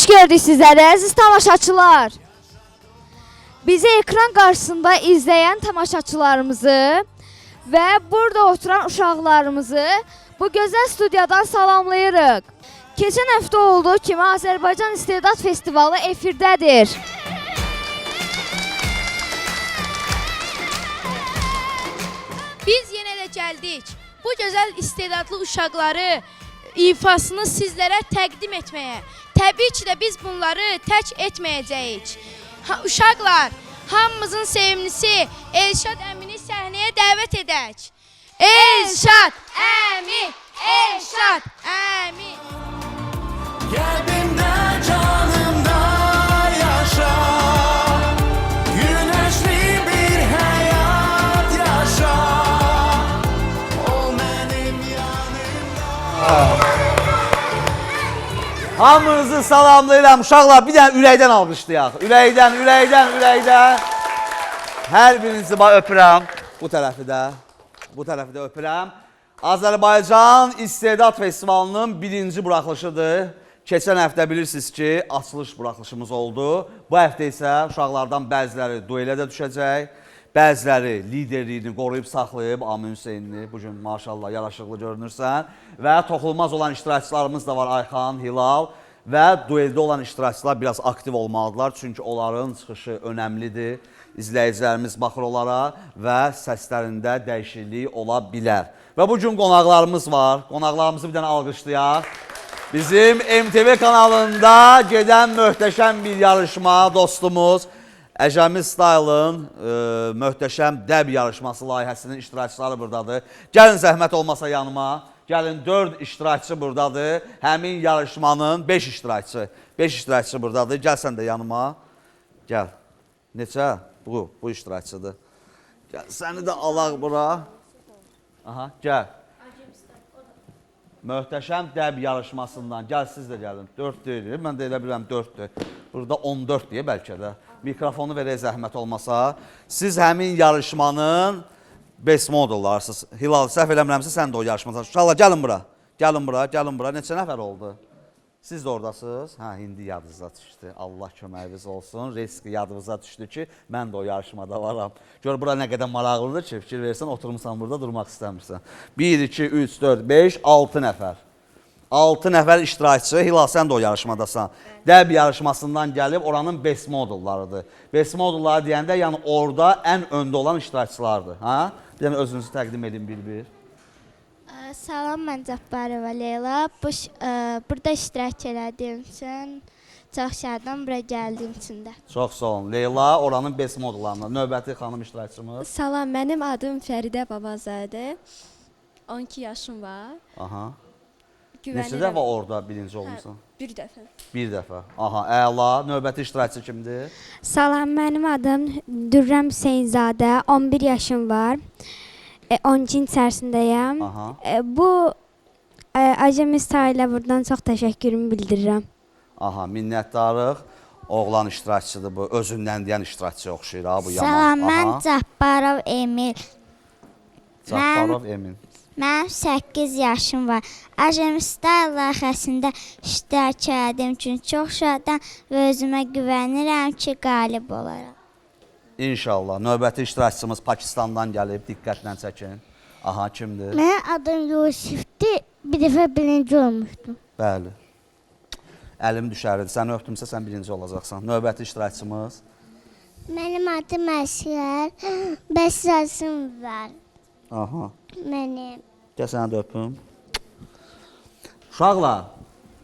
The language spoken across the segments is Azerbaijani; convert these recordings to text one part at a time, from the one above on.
Xoş gördük sizləri, əziz tamaşaçılar. Bizi ekran qarşısında izləyən tamaşaçılarımızı və burada oturan uşaqlarımızı bu gözəl studiyadan salamlayırıq. Keçən həftə olduğu kimi Azərbaycan İstedad Festivalı efirdədir. Biz yenə də gəldik. Bu gözəl istedadlı uşaqları ifasını sizlərə təqdim etməyə. Təbii ki də biz bunları tək etməyəcəyik. Uşaqlar, hamımızın sevimlisi Elşad əmini səhnəyə dəvət edək. Elşad əmi, Elşad əmi. Kalbimde canımda yaşa, güneşli bir hayat yaşa, ol benim yanımda. Hamınızı salamlayıram uşaqlar. Bir dənə ürəkdən alqışlayaq. Ürəkdən. Hər birinizi öpürəm. Bu tərəfi də öpürəm. Azərbaycan İstedad Festivalının birinci buraxılışıdır. Keçən həftə bilirsiniz ki, açılış buraxılışımız oldu. Bu həftə isə uşaqlardan bəziləri duelə də düşəcək. Bəziləri liderliyini qoruyub saxlayıb, Amin Hüseynini bugün maşallah yaraşıqlı görünürsən. Və toxunulmaz olan iştirakçılarımız da var, Ayxan, Hilal. Və dueldə olan iştirakçılar biraz aktiv olmalıdırlar. Çünki onların çıxışı önəmlidir. İzləyicilərimiz baxır onlara və səslərində dəyişiklik ola bilər. Və bugün qonaqlarımız var. Qonaqlarımızı bir dənə alqışlayaq. Bizim MTV kanalında gedən möhtəşəm bir yarışma dostumuz Əcəmi Style'ın möhtəşəm dəb yarışması layihəsinin iştirakçıları buradadır. Gəlin zəhmət olmasa yanıma. Gəlin 4 iştirakçı buradadır. Həmin yarışmanın 5 iştirakçı buradadır. Gəl sən də yanıma. Gəl. Neçə? Bu iştirakçıdır. Gəl səni də alaq bura. Aha, gəl. Möhtəşəm dəb yarışmasından. Gəl siz də gəlin. 4 deyil. Mən də elə bilirəm 4'dür. Burada 14 deyə bəlkə də. Mikrofonu verək zəhmət olmasa. Siz həmin yarışmanın best modellarsınız. Hilal, səhv eləmirəmsə sən də o yarışmasın. Uşaqlar gəlin bura. Gəlin bura. Neçə nəfər oldu? Siz də oradasınız. Hə, indi yadınıza düşdü. Allah köməyiniz olsun. Risk yadınıza düşdü ki, mən də o yarışmada varam. Gör bura nə qədər maraqlıdır ki, fikir versən, oturmuşsan burada durmaq istəmirsən. 1, 2, 3, 4, 5, 6 nəfər. 6 nəfər iştirakçı. Hilal, sən də o yarışmadasan. Dəb yarışmasından gəlib oranın best modullarıdır. Best modulları deyəndə, yəni orada ən öndə olan iştirakçılardır. Bir dənə özünüzü təqdim edin bir-bir. Salam, mən Cabbarova Leyla. Burada iştirak elədiyim üçün çox şadam, bura gəldiyim üçün də. Çox sağ olun. Leyla oranın best modullarından. Növbəti xanım iştirakçımız. Salam, mənim adım Fəridə Babazadə. 12 yaşım var. Aha. Güvənirəm. Neçə dəfə orada birinci olmuşsan? Bir dəfə. Bir dəfə. Aha, əla. Növbəti iştirakçı kimdir? Salam, mənim adım Dürrəm Hüseynzadə. 11 yaşım var. 12-ci içərisindəyəm. Bu Əcəmi Style'a buradan çox təşəkkürümü bildirirəm. Aha, minnətdarıq. Oğlan iştirakçıdır bu. Özündən deyən iştirakçıya oxşayır ha bu yaman. Salam, mən Cabbarov Emil. Cabbarov Emin. Mənim 8 yaşım var. Əcəmi Style layihəsində iştirak etdiyim üçün çox şadam və özümə güvənirəm ki, qalib olaram. İnşallah. Növbəti iştirakçımız Pakistandan gəlib. Diqqətlə çəkin. Aha, kimdir? Mənim adım Yusifdir. Bir dəfə birinci olmuşdum. Bəli. Əlim düşərdi. Sən öpdümsə sən birinci olacaqsan. Növbəti iştirakçımız? Mənim adım Əsgər. 5 yaşım var. Aha. Mənim. Gəl sənə də öpüm. Uşaqlar,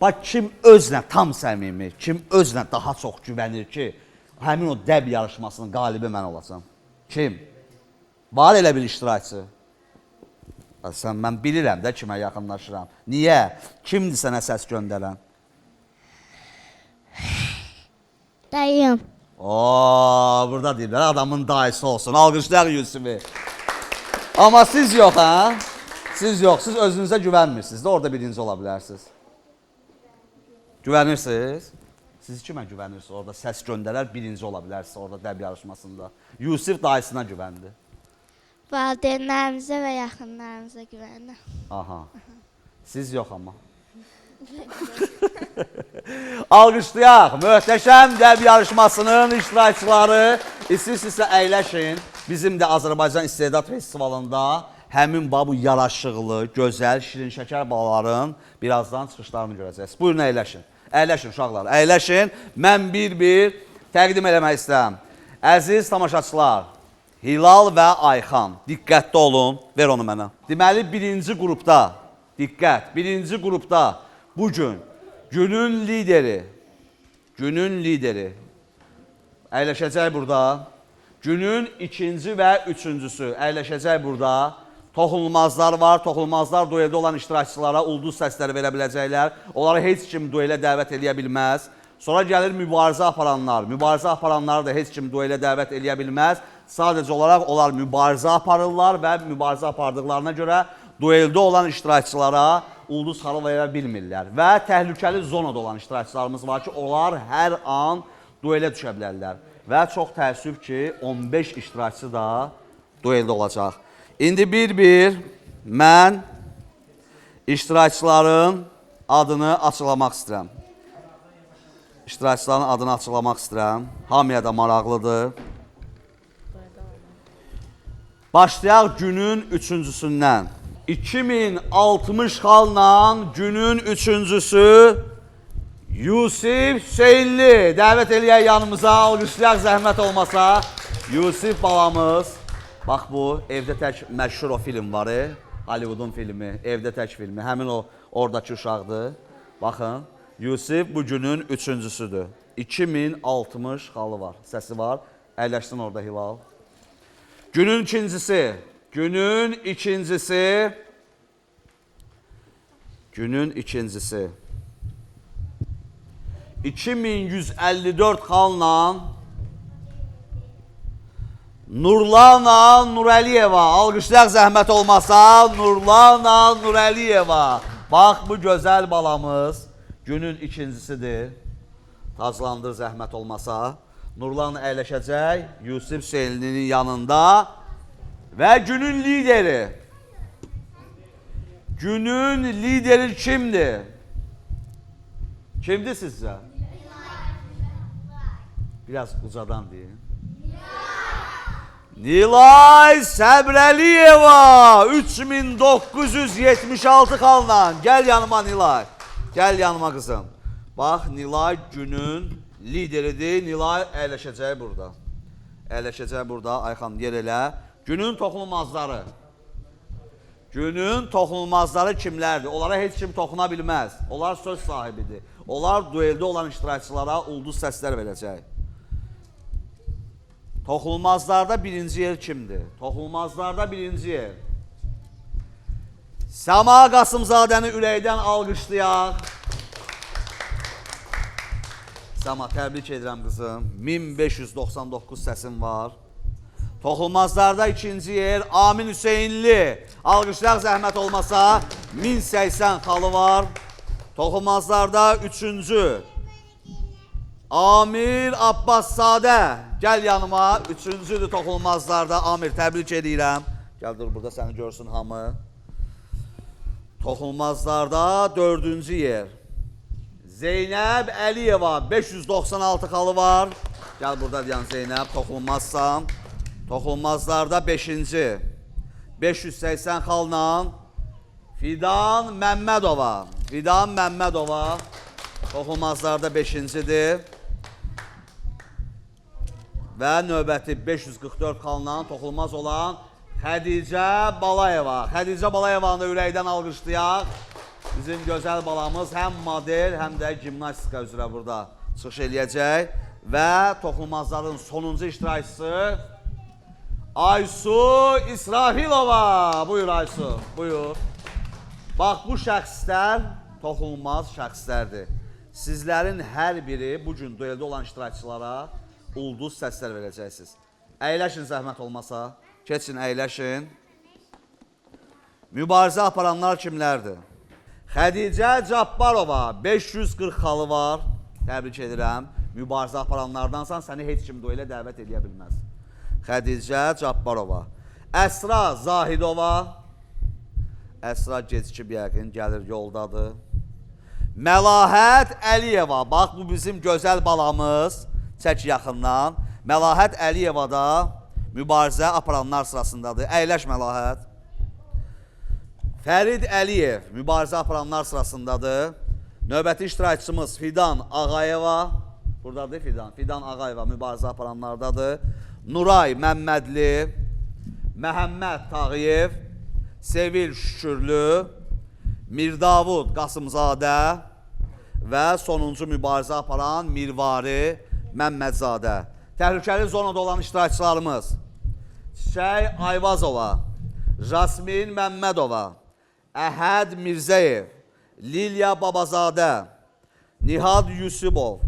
bax kim özünə tam səmimi, kim özünə daha çox güvənir ki, həmin o dəb yarışmasının qalibi mən olacam. Kim? Var elə bir iştirakçı. Mən bilirəm də kimə yaxınlaşıram. Niyə? Kimdir sənə səs göndərən? Dayım. Burada deyirlər, adamın dayısı olsun. Alqışlayaq Yusifi. Amma siz yox, hə? Siz yox, siz özünüzə güvənmirsiniz də orada birinci ola bilərsiniz. Güvənirsiniz? Siz kimə güvənirsiniz orada səs göndərər birinci ola bilərsiniz orada dəb yarışmasında. Yusif dayısına güvəndi. Valideynlərimizə və yaxınlarımıza güvənirəm. Aha. Siz yox amma. Alqışlayaq. Möhtəşəm dəb yarışmasının iştirakçıları. İstəyirsinizsə əyləşin. Bizim də Azərbaycan İstedad Festivalında həmin bu yaraşıqlı, gözəl, şirin şəkər balaların birazdan çıxışlarını görəcəksiniz. Buyurun əyləşin. Əyləşin uşaqlar, əyləşin. Mən bir təqdim eləmək istəyirəm. Əziz tamaşaçılar, Hilal və Ayxan, diqqətli olun, ver onu mənə. Deməli, birinci qrupda, diqqət, birinci qrupda bugün günün lideri əyləşəcək burada. Günün ikinci və üçüncüsü əyləşəcək burada. Toxunulmazlar var. Toxunulmazlar dueldə olan iştirakçılara ulduz səsləri verə biləcəklər. Onları heç kim duelə dəvət eləyə bilməz. Sonra gəlir mübarizə aparanlar. Mübarizə aparanları da heç kim duelə dəvət eləyə bilməz. Sadəcə olaraq onlar mübarizə aparırlar və mübarizə apardıqlarına görə dueldə olan iştirakçılara ulduz xalı verə bilmirlər. Və təhlükəli zonada olan iştirakçılarımız var ki, onlar hər an duelə düşə bilərlər. Və çox təəssüf ki, 15 iştirakçı da dueldə olacaq. İndi bir mən iştirakçıların adını açıqlamaq istəyirəm. İştirakçıların adını açıqlamaq istəyirəm. Hamıya da maraqlıdır. Başlayaq günün üçüncüsündən. 2060 xalla günün üçüncüsü Yusif Hüseynli. Dəvət eləyək yanımıza, alqışlayaq zəhmət olmasa. Yusif balamız. Bax bu, Evdə Tək məşhur o film var, Hollywoodun filmi, Evdə Tək filmi. Həmin o, oradakı uşaqdır. Baxın, Yusif bu günün üçüncüsüdür. 2060 xalı var, səsi var. Əyləşsin orada Hilal. Günün ikincisi. Günün ikincisi. 2154 xalla Nurlana Nurəliyeva. Alqışlayaq zəhmət olmasa. Nurlana Nurəliyeva. Bax bu gözəl balamız günün ikincisidir. Taclandır zəhmət olmasa. Nurlana əyləşəcək Yusif Hüseynlinin yanında. Və günün lideri. Günün lideri kimdir? Kimdir sizcə? Biraz ucadan deyin. Nilay Səbrəliyeva 3976 xalla. Gəl yanıma Nilay. Gəl yanıma qızım. Bax Nilay günün lideridir. Nilay əyləşəcək burada. Əyləşəcək burada. Ayxan yer elə. Günün toxunulmazları. Günün toxunulmazları kimlərdir? Onlara heç kim toxuna bilməz. Onlar söz sahibidir. Onlar dueldə olan iştirakçılara ulduz səslər verəcək. Toxunulmazlarda birinci yer kimdir? Toxunulmazlarda birinci yer. Səma Qasımzadəni ürəkdən alqışlayaq. Səma, təbrik edirəm qızım. 1599 səsim var. Toxunulmazlarda ikinci yer Amin Hüseynli. Alqışlayaq zəhmət olmasa. 1080 xalı var. Toxunulmazlarda üçüncü Amir Abbaszadə. Gəl yanıma. Üçüncüdür toxunulmazlarda. Amir, təbrik edirəm. Gəl dur burada səni görsün hamı. Toxunulmazlarda dördüncü yer Zeynəb Əliyeva. 596 xalı var. Gəl burada deyən Zeynəb, toxunulmazsan. Toxunulmazlarda 5-ci 580 xalla Fidan Məmmədova. Fidan Məmmədova toxunulmazlarda 5-cidir. Və növbəti 544 xalla toxunulmaz olan Xədicə Balayeva. Xədicə Balayevanı da ürəkdən alqışlayaq. Bizim gözəl balamız həm model, həm də gimnastika üzrə burada çıxış eləyəcək. Və toxunulmazların sonuncu iştirakçısı Aysu İsrafilova. Buyur Aysu, buyur. Bax bu şəxslər toxunulmaz şəxslərdir. Sizlərin hər biri bugün dueldə olan iştirakçılara ulduz səslər verəcəksiniz. Əyləşin zəhmət olmasa. Keçin, əyləşin. Mübarizə aparanlar kimlərdir? Xədicə Cabbarova. 540 xalı var. Təbrik edirəm. Mübarizə aparanlardansan səni heç kim duelə dəvət edə bilməz. Xədicə Cabbarova. Əsra Zahidova. Əsra gecikib yəqin, gəlir yoldadır. Məlahət Əliyeva. Bax, bu bizim gözəl balamız. Çək yaxından. Məlahət Əliyeva da mübarizə aparanlar sırasındadır. Əyləş Məlahət. Fərid Əliyev mübarizə aparanlar sırasındadır. Növbəti iştirakçımız Fidan Ağayeva. Buradadır Fidan. Fidan Ağayeva mübarizə aparanlardadır. Nuray Məmmədli, Məhəmməd Tağıyev, Sevil Şükürlü, Mirdavud Qasımzadə və sonuncu mübarizə aparan Mirvari Məmmədzadə. Təhlükəli zonada olan iştirakçılarımız Çiçək Ayvazova, Jasmin Məmmədova, Əhəd Mirzəyev, Lilya Babazadə, Nihad Yusubov,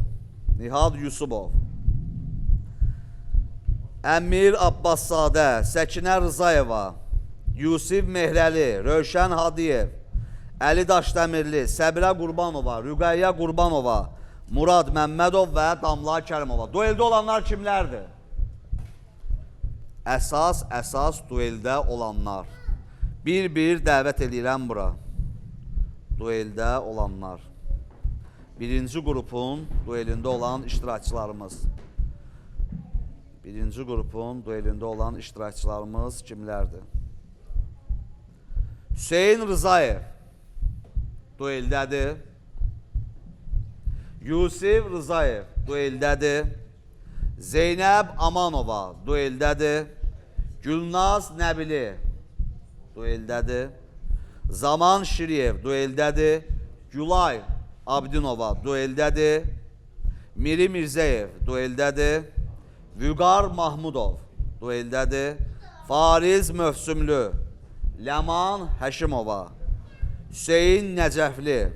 Əmir Abbaszadə, Səkinə Rızayeva, Yusif Mehrəli, Rövşən Hadiyev, Əli Daşdəmirli, Səbirə Qurbanova, Rüqəyyə Qurbanova, Murad Məmmədov və Damla Kərimova. Dueldə olanlar kimlərdir? Əsas dueldə olanlar. Bir-bir dəvət edirəm bura. Dueldə olanlar. Birinci qrupun duelində olan iştirakçılarımız. Birinci qrupun duelində olan iştirakçılarımız kimlərdir? Hüseyin Rızayev dueldədir. Yusif Rızayev dueldədir. Zeynəb Amanova dueldədir. Gülnaz Nəbili dueldədir. Zaman Şiriyev dueldədir. Gülay Abdinova dueldədir. Miri Mirzəyev dueldədir. Vüqar Mahmudov dueldədir. Fariz Mövsümlü, Ləman Həşimova, Hüseyin Nəcəfli,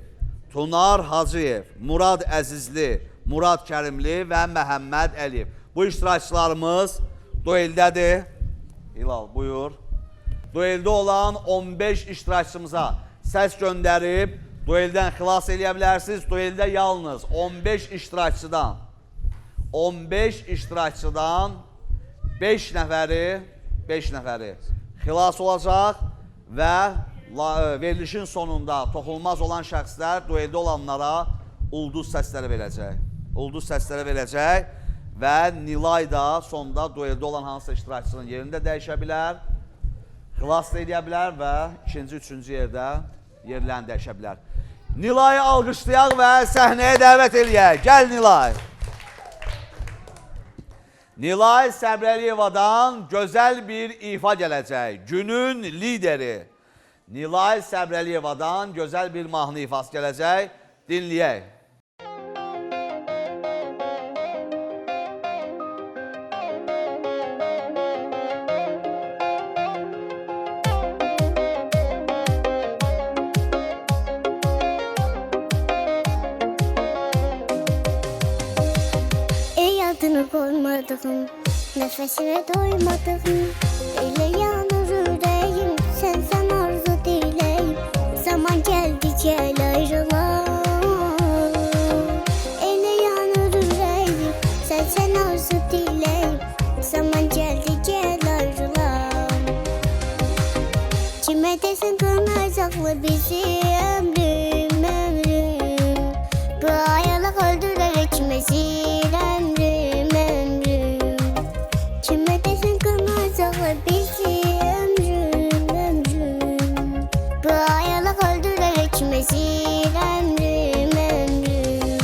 Tunar Hacıyev, Murad Əzizli, Murad Kərimli və Məhəmməd Əliyev. Bu iştirakçılarımız dueldədir. Hilal, buyur. Dueldə olan 15 iştirakçımıza səs göndərib dueldən xilas eləyə bilərsiniz. Dueldə yalnız 15 iştirakçıdan 5 nəfəri xilas olacaq və verilişin sonunda toxunulmaz olan şəxslər dueldə olanlara ulduz səsləri verəcək. Ulduz səsləri verəcək və Nilay da sonda dueldə olan hansısa iştirakçının yerində dəyişə bilər, xilas edə bilər və ikinci, üçüncü yerdə yerlərini dəyişə bilər. Nilayı alqışlayaq və səhnəyə dəvət eləyək. Gəl Nilay. Nilay Səbrəliyevadan gözəl bir ifa gələcək. Günün lideri. Nilay Səbrəliyevadan gözəl bir mahnı ifası gələcək. Dinləyək. Adını koymadığım, nefesine doymadığım, elə yanır ürəyim, sənsən arzu diləyim, zaman gəldi gəl ayrılam. Elə yanır ürəyim, sənsən arzu diləyim, zaman gəldi gəl ayrılam. Kimə desin qınacaqlı bizi ömrüm, ömrüm, bu ayalıq öldürər ikimizin ömrüm. Bizi ömrüm, ömrüm, bu ayalıq öldürər ikimizin ömrüm, ömrüm.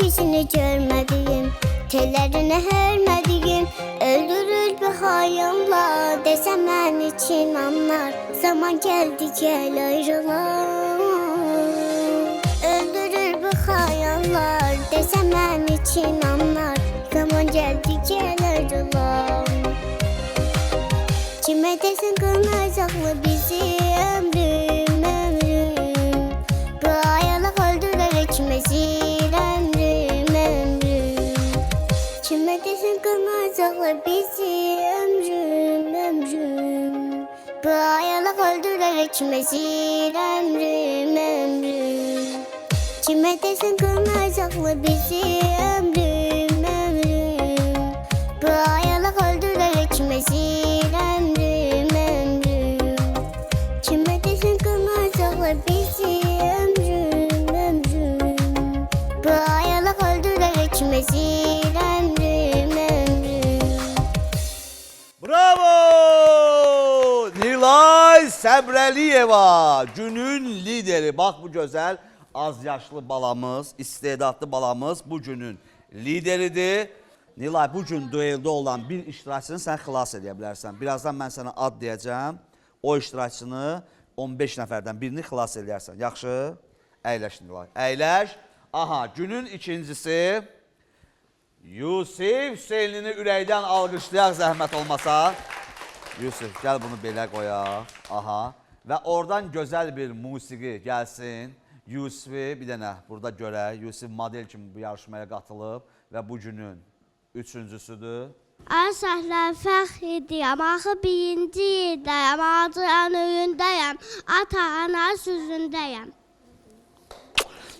Yüzünü görmediğim, tellerini hörmediğim, öldürür bu hayallar, desem ben için anlar, zaman geldi gel ayrılam. Öldürür bu hayallar, desem ben için anlar, zaman geldi gel ayrılam. Kime desin kınacaklı bizi ömrüm, ömrüm, bu ayalıq öldürür ikimizin ömrüm. Kime desin kınacaklar bizi Bu ayalıq öldürərək kiməsir ömrüm, ömrüm. Kimə desən qılmayacaqlı bizi ömrüm, ömrüm. Bu ayalıq öldürərək kiməsir ömrüm, ömrüm. Kimə desən qılmayacaqlı bizi ömrüm, ömrüm. Bu ayalıq öldürərək kiməsir ömrüm, ömrüm. Bravo! Nilay Səbrəliyeva, günün lideri. Bax bu gözəl, az yaşlı balamız, istedadlı balamız bu günün lideridir. Nilay, bu gün dueldə olan bir iştirakçını sən xilas edə bilərsən. Birazdan mən sənə ad deyəcəm. O iştirakçını 15 nəfərdən birini xilas edərsən. Yaxşı? Əyləş Nilay. Əyləş. Aha, günün ikincisi Yusif Hüseynini ürəkdən alqışlayaq zəhmət olmasa. Yusif, gəl bunu belə qoyaq. Aha. Və oradan gözəl bir musiqi gəlsin. Yusifi bir dənə burada görək. Yusif model kimi bu yarışmaya qatılıb və bu günün üçüncüsüdür. Asahlar fəxr edirəm, axı birinci yerdəyəm, acıyan öyündəyəm, ata-ana sözündəyəm.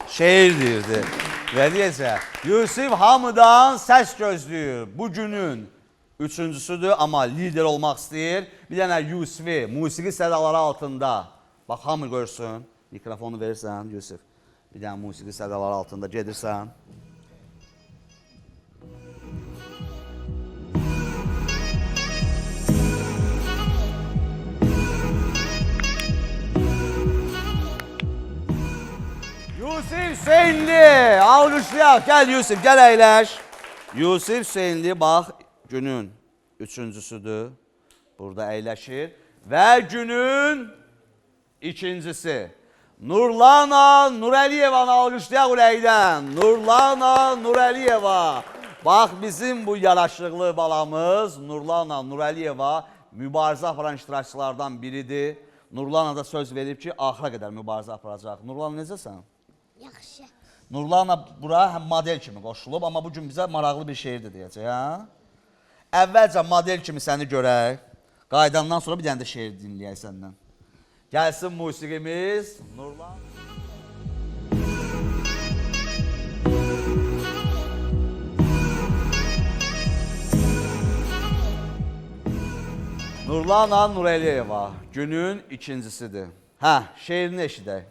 Şeir deyirdi. Və deyəcək, Yusif hamıdan səs gözləyir. Bu günün üçüncüsüdür, amma lider olmaq istəyir. Bir dənə Yusifi musiqi sədaları altında. Bax, hamı görsün. Mikrofonu verirsən, Yusif. Bir dənə musiqi sədaları altında gedirsən. Yusif Hüseynli, alqışlayaq. Gəl Yusif, gəl əyləş. Yusif Hüseynli, bax, günün üçüncüsüdür. Burada əyləşir. Və günün ikincisi. Nurlana Nurəliyevanı alqışlayaq ürəkdən. Nurlana Nurəliyeva. Bax, bizim bu yaraşıqlı balamız Nurlana Nurəliyeva mübarizə aparan iştirakçılardan biridir. Nurlana da söz verib ki, axıra qədər mübarizə aparacaq. Nurlana, necəsən? Yaxşı. Nurlana bura həm model kimi qoşulub, amma bugün bizə maraqlı bir şeirdir deyəcək, hə? Əvvəlcə model kimi səni görək. Qaydandan sonra bir dənə də şeir dinləyək səndən. Gəlsin musiqimiz. Nurlana. Nurlana Nurəliyeva günün ikincisidir. Hə, şeirini eşidək.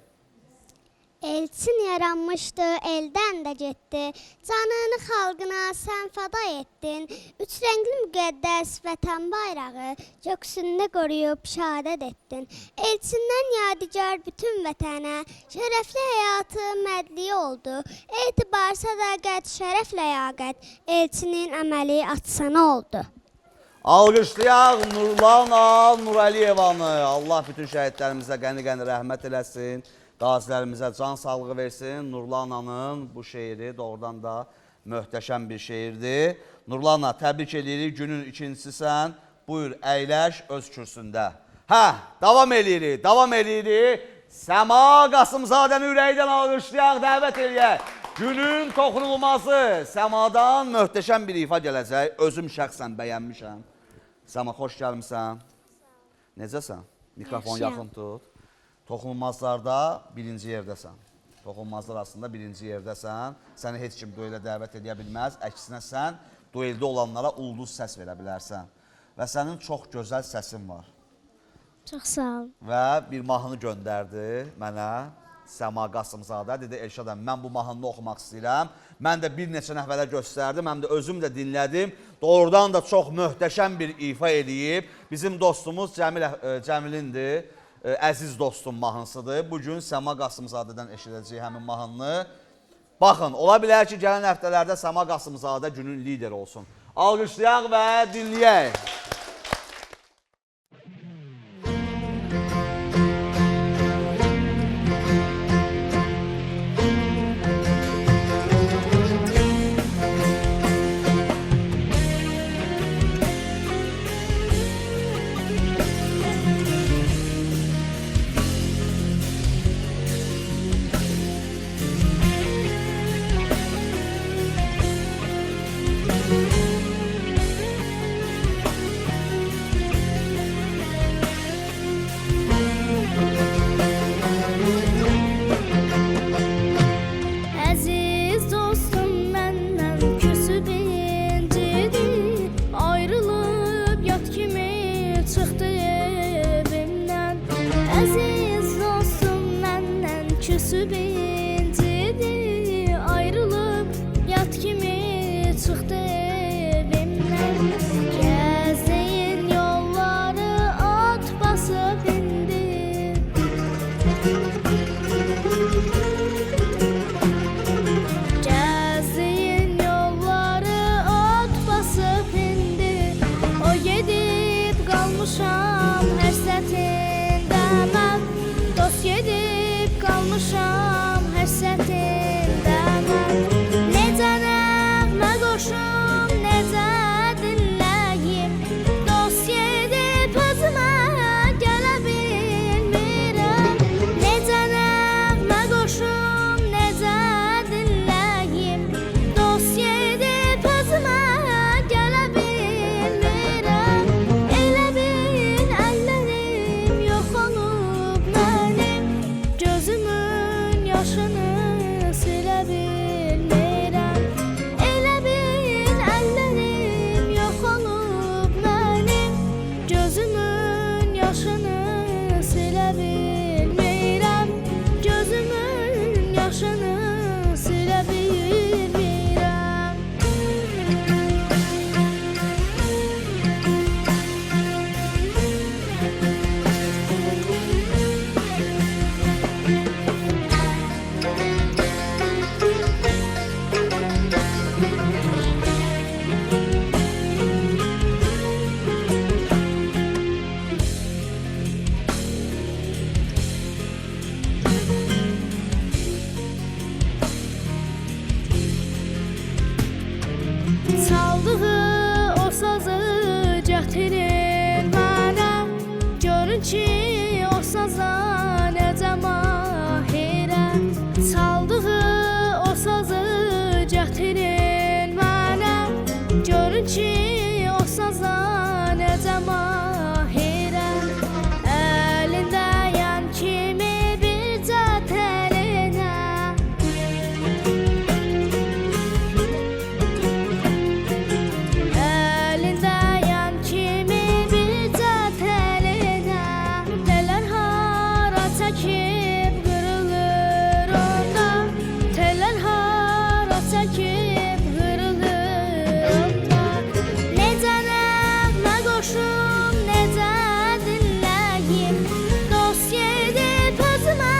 Elçin yaranmışdı, eldən də getdi. Canını xalqına sən fəda etdin. Üç rəngli müqəddəs vətən bayrağı göksündə qoruyub şəhadət etdin. Elçindən yadigar bütün vətənə şərəfli həyatı mərdliyi oldu. Etibar, sədaqət, şərəf, ləyaqət elçinin əməli atsana oldu. Alqışlayaq Nurlana Nurəliyevanı. Allah bütün şəhidlərimizə qəni-qəni rəhmət eləsin. Qazilərimizə can sağlığı versin. Nurlana'nın bu şeiri doğrudan da möhtəşəm bir şeirdir. Nurlana, təbrik edirik. Günün ikincisisən. Buyur, əyləş öz kürsündə. Hə, davam eləyirik, davam eləyirik. Səma Qasımzadəni ürəkdən alqışlayaq, dəvət eləyək. Günün toxunulmazı Səmadan möhtəşəm bir ifa gələcək. Özüm şəxsən bəyənmişəm. Səma, xoş gəlmişsən. Necəsən? Mikrofon yaxın tut. Toxunulmazlarda birinci yerdəsən. Toxunulmazlar arasında birinci yerdəsən. Səni heç kim duelə dəvət edə bilməz. Əksinə sən dueldə olanlara ulduz səs verə bilərsən. Və sənin çox gözəl səsin var. Çox sağ ol. Və bir mahnı göndərdi mənə. Səma Qasımzadə dedi, Elşadəm, mən bu mahnını oxumaq istəyirəm. Mən də bir neçə nəfərə göstərdim, həm də özüm də dinlədim. Doğrudan da çox möhtəşəm bir ifa eləyib. Bizim dostumuz Cəmilindir. Əziz dostum mahnısıdır. Bugün Səma Qasımzadədən eşidəcəyik həmin mahnını. Baxın, ola bilər ki, gələn həftələrdə Səma Qasımzadə günün lideri olsun. Alqışlayaq və dinləyək. qalmışam həsrətində mən. Dost gedib qalmışam həsrətində mən. Necə nəğmə qoşum, necə dinləyim. Dost gedib özümə gələ bilmirəm. Necə nəğmə qoşum, necə dinləyim. Dost gedib özümə gələ bilmirəm. Elə bil əllərim yox olub mənim. Gözümün yaşını silə bilmirəm. Elə bil əllərim yox olub mənim. Gözümün yaşını silə bilmirəm. Gözümün yaşını silə bilmirəm. Çaldığı o sazı gətirir mənə. Görün ki o saza necə mahirəm. Çaldığı o sazı gətirir mənə. Görün ki o saza necə mahirəm. Əlindəyəm kimi bircə təlinə. Əlindəyəm kimi bircə təlinə. Tələr hara çəkib qırılır onda. Tələr hara çəkib qırılır onda. Necə nəğmə qoşum, necə dinləyim. Dost gedib özümə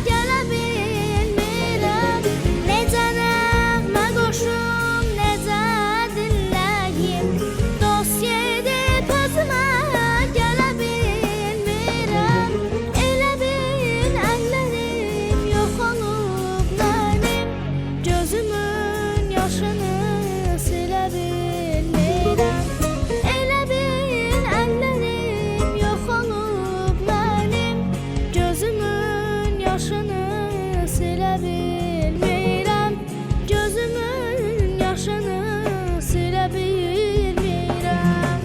gələ bilmirəm. Necə nəğmə qoşum, necə dinləyim. Dost gedib özümə gələ bilmirəm. Elə bil əllərim yox olub mənim. Gözümün yaşını silə bilmirəm. Elə bil əllərim yox olub mənim. Gözümün yaşını silə bilmirəm. Gözümün yaşını silə bilmirəm.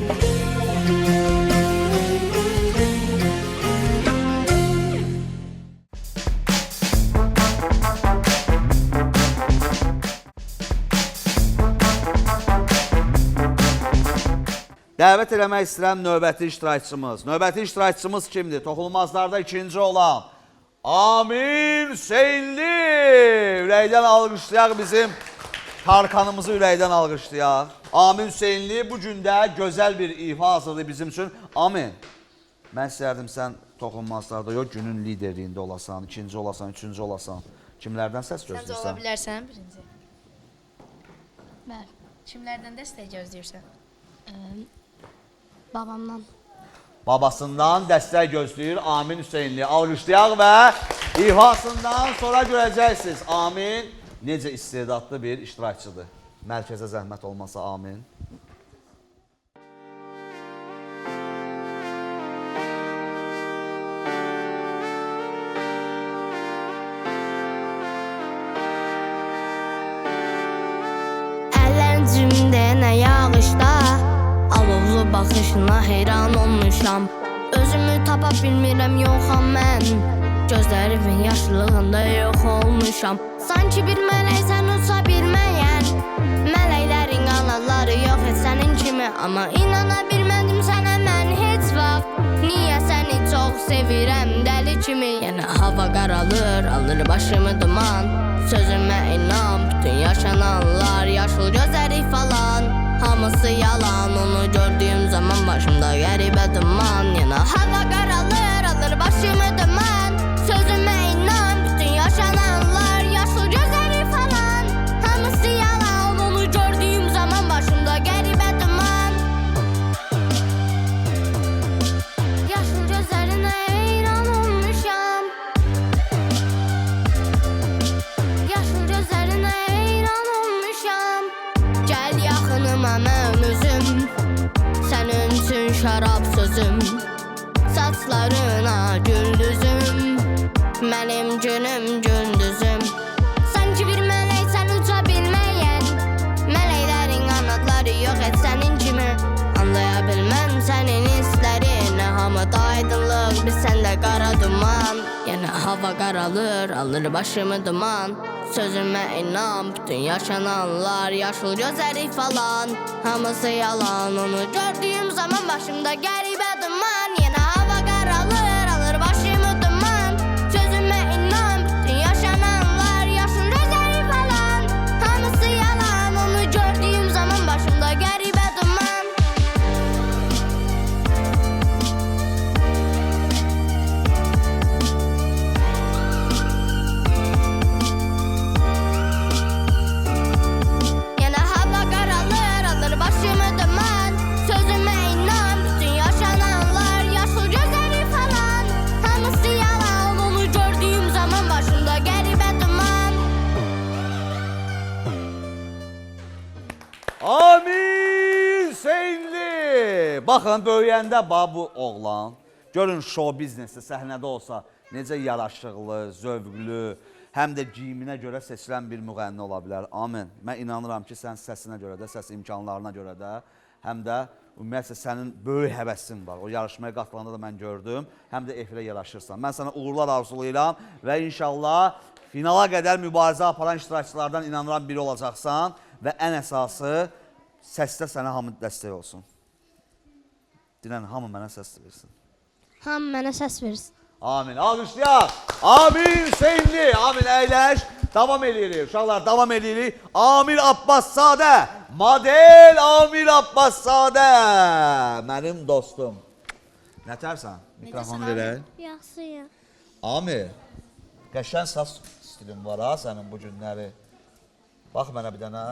Dəvət eləmək istəyirəm növbəti iştirakçımız. Növbəti iştirakçımız kimdir? Toxunulmazlarda ikinci olan Amin Hüseynli. Ürəkdən alqışlayaq bizim Tarkanımızı ürəkdən alqışlayaq. Amin Hüseynli bu gündə gözəl bir ifa hazırlayıb bizim üçün. Amin, mən istərdim sən toxunulmazlarda yox, günün liderliyində olasan, ikinci olasan, üçüncü olasan. Kimlərdən səs Səncə ola gözləyirsən? bilərsən birinci? Bəli. Kimlərdən dəstək gözləyirsən? Babamdan. Babasından dəstək gözləyir Amin Hüseynli. Alqışlayaq və ifasından sonra görəcəksiniz. Amin necə istedadlı bir iştirakçıdır. Mərkəzə zəhmət olmasa Amin. Əllərin cibimdə nə yağışda. Alovlu baxışına heyran olmuşam. Özümü tapa bilmirəm yoxam mən. Gözlərimin yaşlılığında yox olmuşam. Sanki bir mələksən uça bilməyən. Mələklərin qanadları yox et sənin kimi. Amma inana bilmədim sənə mən heç vaxt. Niyə səni çox sevirəm dəli kimi. Yenə hava qaralır, alır başımı duman. Sözümə inan, bütün yaşananlar yaşıl gözərik falan. Hamısı yalan, onu gördüyüm zaman başımda qəribə duman. Yenə hava qaralır, alır başımı duman. Sözümə inan, bütün yaşananlar yaşıl gözərik falan. Hamısı yalan, onu gördüyüm zaman başımda qəribə duman. sözüm Saçlarına güldüzüm Mənim günüm gündüzüm Sanki bir mələksən uça bilməyən Mələklərin qanadları yox et sənin kimi Anlaya bilməm sənin hisslərini Hamıda aydınlıq biz səndə qara duman Yenə hava qaralır alır başımı duman Sözümə inan bütün yaşananlar Yaşıl gözərik falan Hamısı yalan onu gördüyüm zaman Başımda qəribə duman Yenə hava qaralır alır başımı duman Sözümə inan bütün yaşananlar Yaşıl gözərik falan Hamısı yalan onu gördüyüm zaman Başımda qəribə duman Yenə hava qaralır alır başımı duman Sözümə inan bütün yaşananlar Yaşıl gözərik falan Hamısı yalan onu gördüyüm zaman Başımda qəribə duman Amin Hüseynli. Baxın, böyüyəndə bu oğlan, görün show biznesi səhnədə olsa necə yaraşıqlı, zövqlü, həm də giyiminə görə seçilən bir müğənni ola bilər. Amin. Mən inanıram ki, sən səsinə görə də, səs imkanlarına görə də, həm də ümumiyyətlə sənin böyük həvəsin var. O yarışmaya qatılanda da mən gördüm, həm də efirə yaraşırsan. Mən sənə uğurlar arzulayıram və inşallah finala qədər mübarizə aparan iştirakçılardan inanıram biri olacaqsan və ən əsası səsdə sənə hamı dəstək olsun. Dinən, hamı mənə səs versin. Hamı mənə səs versin. Amin. Alqışlayaq. Amin Hüseynli. Amin əyləş. Davam edirik. Uşaqlar davam edirik. Amir Abbaszadə. Model Amir Abbaszadə. Mənim dostum. Nətərsən? Mikrofonu verək. Yaxşıyam. Amir. Qəşən səs stilin var ha sənin bu günləri. Bax mənə bir dənə.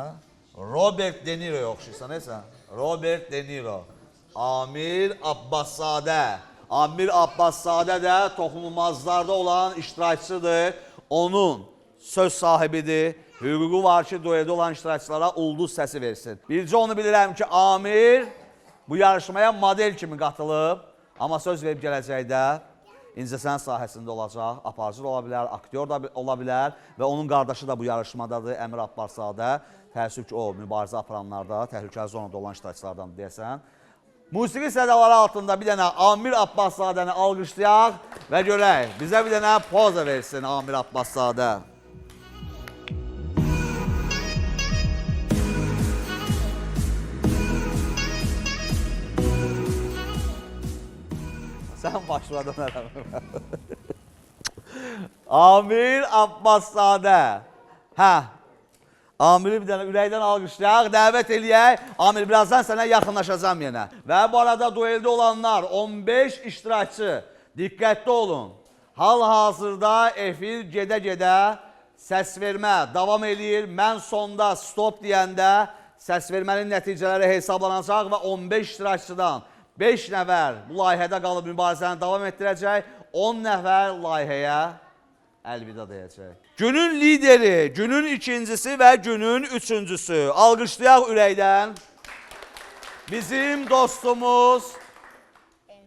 Robert De Niro'ya oxşayırsan sən. Robert De Niro. Amir Abbaszadə. Amir Abbaszadə də toxunulmazlarda olan iştirakçıdır. Onun söz sahibidir. Hüququ var ki, dueldə olan iştirakçılara ulduz səsi versin. Bircə onu bilirəm ki, Amir bu yarışmaya model kimi qatılıb. Amma söz verib gələcəkdə incəsənət sahəsində olacaq. Aparıcı da ola bilər, aktyor da ola bilər və onun qardaşı da bu yarışmadadır, Əmir Abbaszadə. Təəssüf ki, o mübarizə aparanlarda, təhlükəli zonada olan iştirakçılardan deyəsən. Musiqi sədələri altında bir dənə Amir Abbaszadəni alqışlayaq və görək. Bizə bir dənə poza versin Amir Abbaszadə. Sən başladın ələmə. Amir Abbaszadə. Hə. Amiri bir dənə ürəkdən alqışlayaq, dəvət eləyək. Amir, birazdan sənə yaxınlaşacağım yenə. Və bu arada dueldə olanlar 15 iştirakçı. Diqqətli olun. Hal-hazırda efir gedə-gedə səs vermə davam eləyir. Mən sonda stop deyəndə səs vermənin nəticələri hesablanacaq və 15 iştirakçıdan 5 nəfər bu layihədə qalıb mübarizəni davam etdirəcək. 10 nəfər layihəyə əlvida deyəcək. Günün lideri, günün ikincisi və günün üçüncüsü. Alqışlayaq ürəkdən. Bizim dostumuz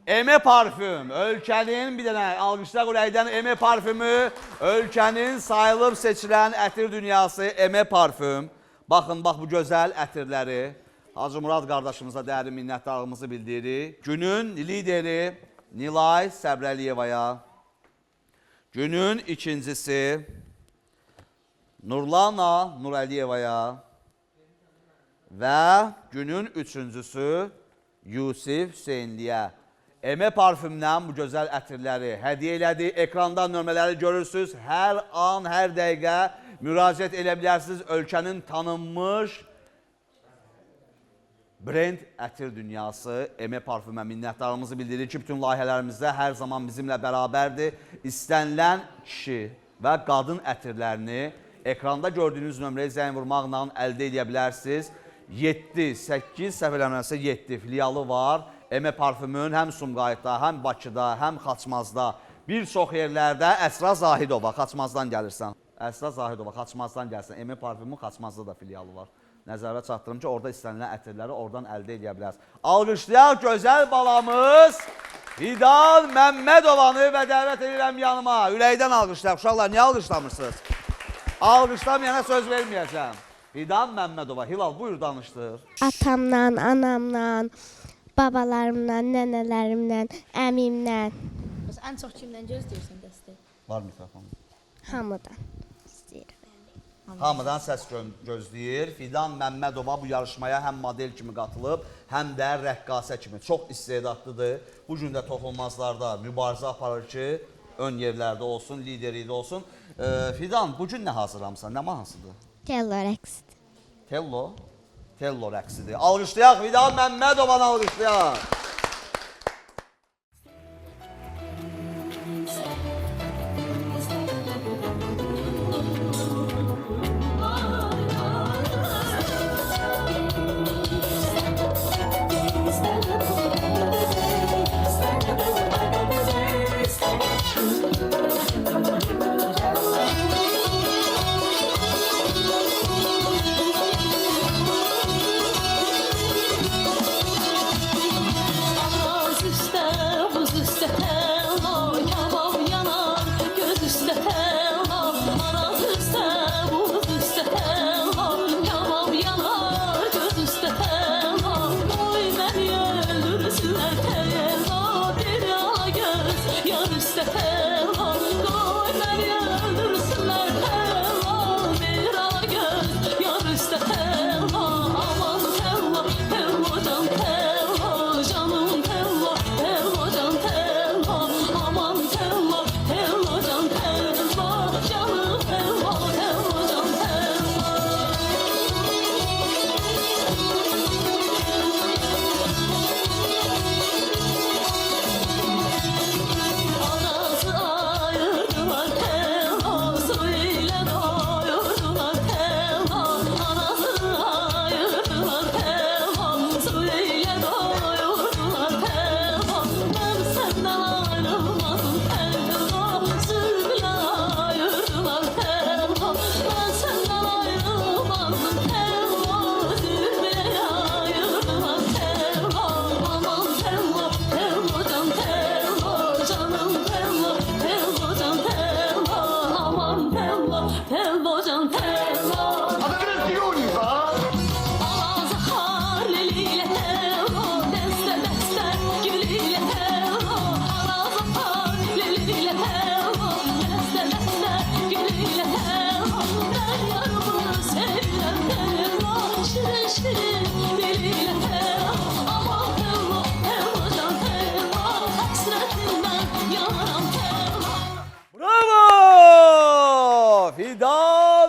Eme Parfüm. Ölkənin bir dənə alqışlayaq ürəkdən Eme Parfümü. Ölkənin sayılıb seçilən ətir dünyası Eme Parfüm. Baxın, bax bu gözəl ətirləri. Hacı Murad qardaşımıza dərin minnətdarlığımızı bildiririk. Günün lideri Nilay Səbrəliyevaya. Günün ikincisi Nurlana Nurəliyevaya və günün üçüncüsü Yusif Hüseynliyə. Eme Parfümdən bu gözəl ətirləri hədiyyə elədi. Ekranda nömrələri görürsünüz. Hər an, hər dəqiqə müraciət edə bilərsiniz. Ölkənin tanınmış brend ətir dünyası Eme Parfümə minnətdarlığımızı bildirir ki, bütün layihələrimizdə hər zaman bizimlə bərabərdir. İstənilən kişi və qadın ətirlərini ekranda gördüyünüz nömrəyə zəng vurmaqla əldə edə bilərsiniz. 7-8 səhv eləmirəmsə 7 filialı var. Eme Parfümün həm Sumqayıtda, həm Bakıda, həm Xaçmazda, bir çox yerlərdə. Əsra Zahidova, Xaçmazdan gəlirsən. Əsra Zahidova, Xaçmazdan gəlirsən. Eme Parfümün Xaçmazda da filialı var. nəzərə çatdırım ki, orada istənilən ətirləri oradan əldə edə bilərsiniz. Alqışlayaq gözəl balamız Fidan Məmmədovanı və dəvət edirəm yanıma. Ürəkdən alqışlayaq. Uşaqlar, niyə alqışlamırsınız? Alqışlamayana söz verməyəcəm. Fidan Məmmədova. Hilal, buyur danışdır. Atamdan, anamdan, babalarımdan, nənələrimdən, əmimdən, Ən çox kimdən gözləyirsən dəstək? Var mikrofon. hamıdan istəyirəm. Hamıdan səs gözləyir. Fidan Məmmədova bu yarışmaya həm model kimi qatılıb, həm də rəqqasə kimi. Çox istedadlıdır. Bu gün də toxunmazlarda mübarizə aparır ki, ön yerlərdə olsun, liderlikdə olsun. Fidan, bu gün nə hazırlamısan? Nə mahnısıdır? Tello rəqsidir. Tello? Tello rəqsidir. Alqışlayaq, Fidan Məmmədovanı alqışlayaq.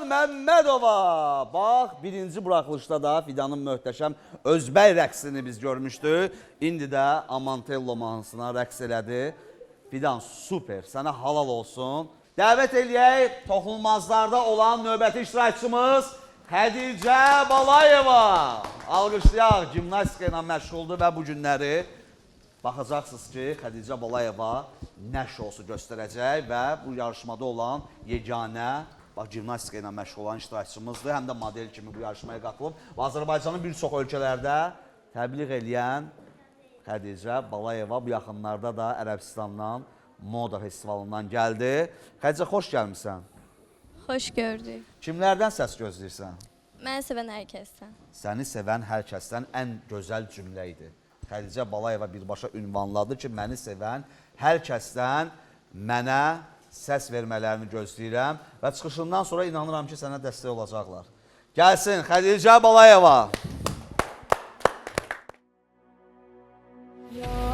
Məmmədova. Bax, birinci buraxılışda da Fidanın möhtəşəm özbəy rəqsini biz görmüşdük. İndi də Amantello mahnısına rəqs elədi. Fidan, super, sənə halal olsun. Dəvət eləyək, toxunmazlarda olan növbəti iştirakçımız Xədicə Balayeva. Alqışlayaq, gimnastika ilə məşğuldur və bu günləri baxacaqsınız ki, Xədicə Balayeva nə şousu göstərəcək və bu yarışmada olan yeganə gimnastika ilə məşğul olan iştirakçımızdır, həm də model kimi bu yarışmaya qatılıb. Azərbaycanın bir çox ölkələrdə təbliğ eləyən Xədicə Balayeva bu yaxınlarda da Ərəbistandan, Moda festivalından gəldi. Xədicə, xoş gəlmişsən. Xoş gördük. Kimlərdən səs gözləyirsən? Məni sevən hər kəsdən. Səni sevən hər kəsdən ən gözəl cümlə idi. Xədicə Balayeva birbaşa ünvanladı ki, məni sevən hər kəsdən mənə səs vermələrini gözləyirəm və çıxışından sonra inanıram ki, sənə dəstək olacaqlar. Gəlsin Xədicə Balayeva. Hey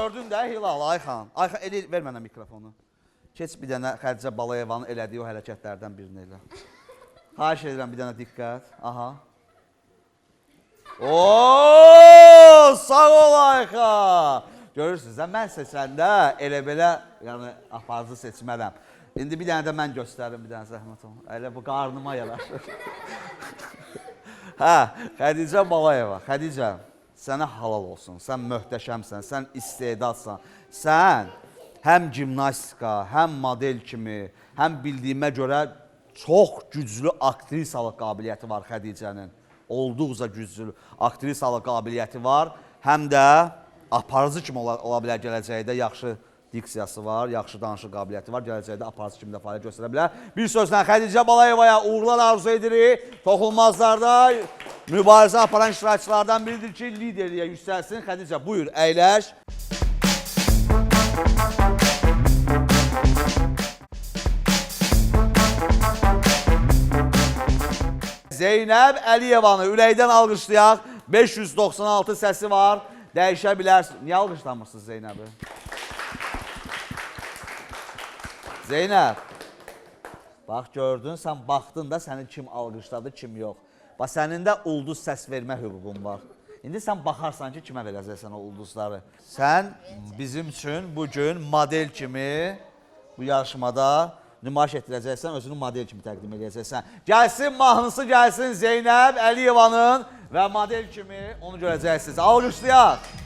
gördün də Hilal, Ayxan. Ayxan, ver mənə mikrofonu. Keç bir dənə Xədicə Balayevanın elədiyi o hərəkətlərdən birini elə. Xahiş edirəm bir dənə diqqət. Aha. Ooo, sağ ol Ayxan. Görürsünüz, mən seçəndə elə belə yəni, aparıcı seçmərəm. İndi bir dənə də mən göstərim, bir dənə zəhmət olun. Elə bu qarnıma yaraşır. Hə, Xədicə Balayeva. Xədicə, sənə halal olsun. Sən möhtəşəmsən, sən istedadsan. Sən həm gimnastika, həm model kimi, həm bildiyimə görə çox güclü aktrisalıq qabiliyyəti var Xədicənin. Olduqca güclü aktrisalıq qabiliyyəti var. Həm də aparıcı kimi ola bilər gələcəkdə yaxşı diksiyası var, yaxşı danışıq qabiliyyəti var. Gələcəkdə aparıcı kimi də fəaliyyət göstərə bilər. Bir sözlə Xədicə Balayevaya uğurlar arzu edirik. Toxunmazlarda mübarizə aparan iştirakçılardan biridir ki, liderliyə yüksəlsin. Xədicə, buyur, əyləş. Zeynəb Əliyevanı ürəkdən alqışlayaq. 596 səsi var. Dəyişə bilərsiniz. Niyə alqışlamırsınız Zeynəbi? Zeynəb, bax gördün, sən baxdın da səni kim alqışladı, kim yox. Bax, sənin də ulduz səs vermə hüququn var. İndi sən baxarsan ki, kimə verəcəksən o ulduzları. Sən bizim üçün bugün model kimi bu yarışmada nümayiş etdirəcəksən, özünü model kimi təqdim edəcəksən. Gəlsin, mahnısı gəlsin Zeynəb Əliyevanın və model kimi onu görəcəksiniz. Alqışlayaq.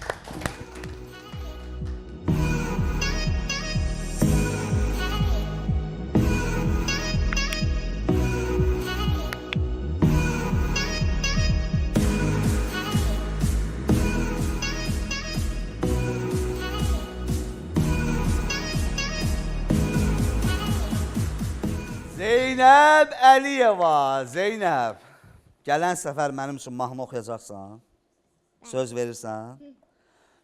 Zeynəb Əliyeva, Zeynəb, gələn səfər mənim üçün mahnı oxuyacaqsan, söz verirsən?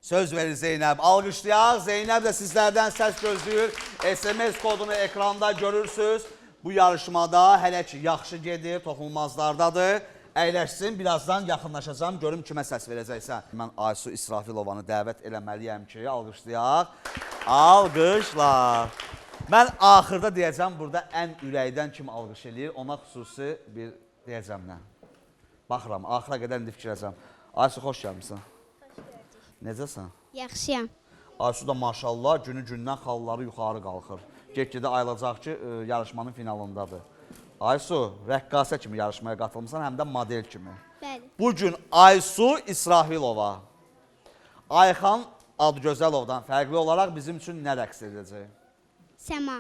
Söz verir Zeynəb, alqışlayaq, Zeynəb də sizlərdən səs gözləyir, SMS kodunu ekranda görürsünüz. Bu yarışmada hələ ki yaxşı gedir, toxunulmazlardadır, əyləşsin, birazdan yaxınlaşacağım, görüm kimə səs verəcəksən. Mən Aysu İsrafilovanı dəvət eləməliyəm ki, alqışlayaq, alqışlar. Mən axırda deyəcəm, burada ən ürəkdən kim alqış eləyir, ona xüsusi bir deyəcəm nə. Baxıram, axıra qədər indi fikirəcəm. Aysu, xoş gəlmişsən. Xoş gördük. Necəsən? Yaxşıyam. Aysu da maşallah günü-gündən xalları yuxarı qalxır. Get-gedə ayılacaq ki, yarışmanın finalındadır. Aysu, rəqqasə kimi yarışmaya qatılmışsan, həm də model kimi. Bəli. Bugün Aysu İsrafilova, Ayxan Adgözəlovdan fərqli olaraq bizim üçün nə rəqs edəcək? Səma.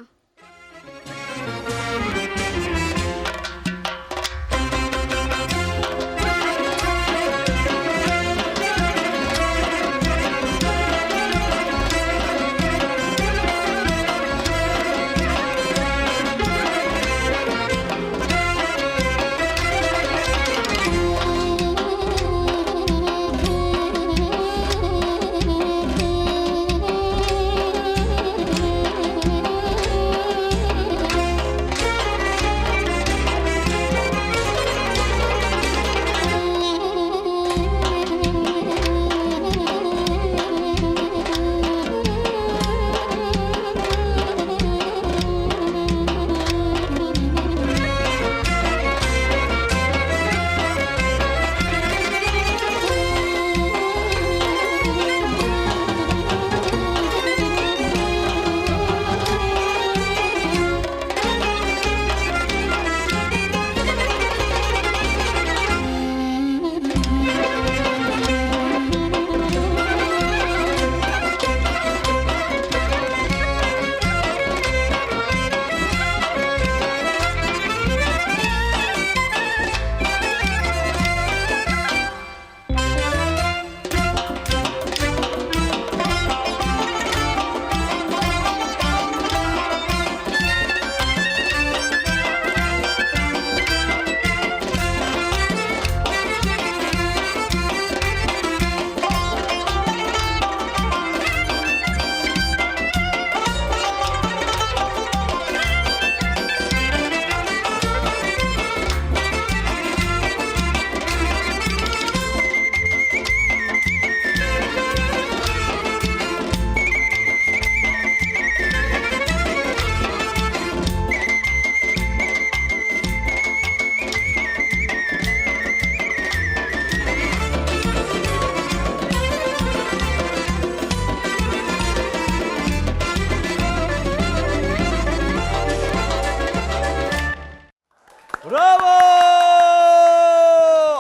Bravo!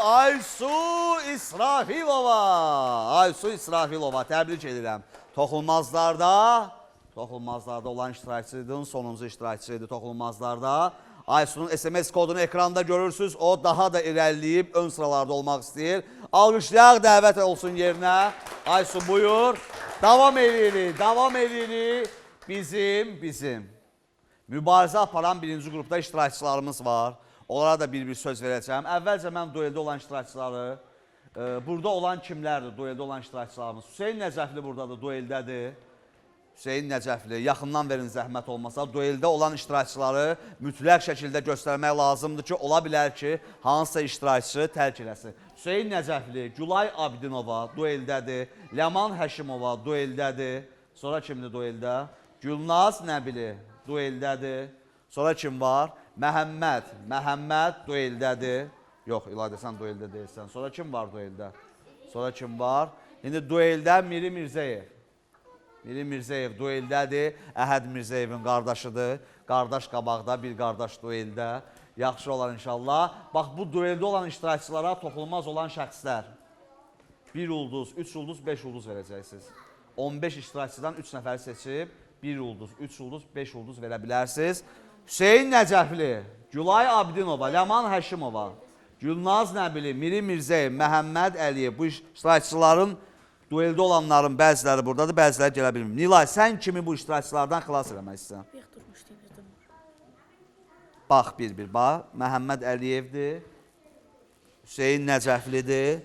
Aysu İsrafilova. Aysu İsrafilova, təbrik edirəm. Toxunmazlarda olan iştirakçıydın, sonuncu iştirakçıydı toxunmazlarda. Aysunun SMS kodunu ekranda görürsünüz. O daha da irəliləyib ön sıralarda olmaq istəyir. Alqışlayaq, dəvət olsun yerinə. Aysun buyur. Davam edirik. Bizim mübarizə aparan birinci qrupda iştirakçılarımız var. Onlara da bir söz verəcəm. Əvvəlcə mən dueldə olan iştirakçıları, burada olan kimlərdir dueldə olan iştirakçılarımız? Hüseyin Nəcəfli buradadır, dueldədir. Hüseyin Nəcəfli, yaxından verin zəhmət olmasa. Dueldə olan iştirakçıları mütləq şəkildə göstərmək lazımdır ki, ola bilər ki, hansısa iştirakçı tərk eləsin. Hüseyin Nəcəfli, Gülay Abidinova dueldədir. Ləman Həşimova dueldədir. Sonra kimdir dueldə? Gülnaz Nəbili dueldədir. Sonra kim var? Məhəmməd dueldədir. Yox, İladə, sən dueldə deyilsən. Sonra kim var dueldə? Sonra kim var? İndi dueldə Miri Mirzəyev. Miri Mirzəyev dueldədir. Əhəd Mirzəyevin qardaşıdır. Qardaş qabaqda, bir qardaş dueldə. Yaxşı olar inşallah. Bax, bu dueldə olan iştirakçılara toxunulmaz olan şəxslər. 1 ulduz, 3 ulduz, 5 ulduz verəcəksiniz. 15 iştirakçıdan 3 nəfəri seçib 1 ulduz, 3 ulduz, 5 ulduz verə bilərsiniz. Hüseyin Nəcəfli, Gülay Abidinova, Ləman Həşimova, Gülnaz Nəbili, Miri Mirzəyev, Məhəmməd Əliyev, bu iştirakçıların dueldə olanların bəziləri buradadır, bəziləri gələ bilmir. Nilay, sən kimi bu iştirakçılardan xilas eləmək istəyirsən? Bax, bir, bax. Məhəmməd Əliyevdir, Hüseyin Nəcəflidir.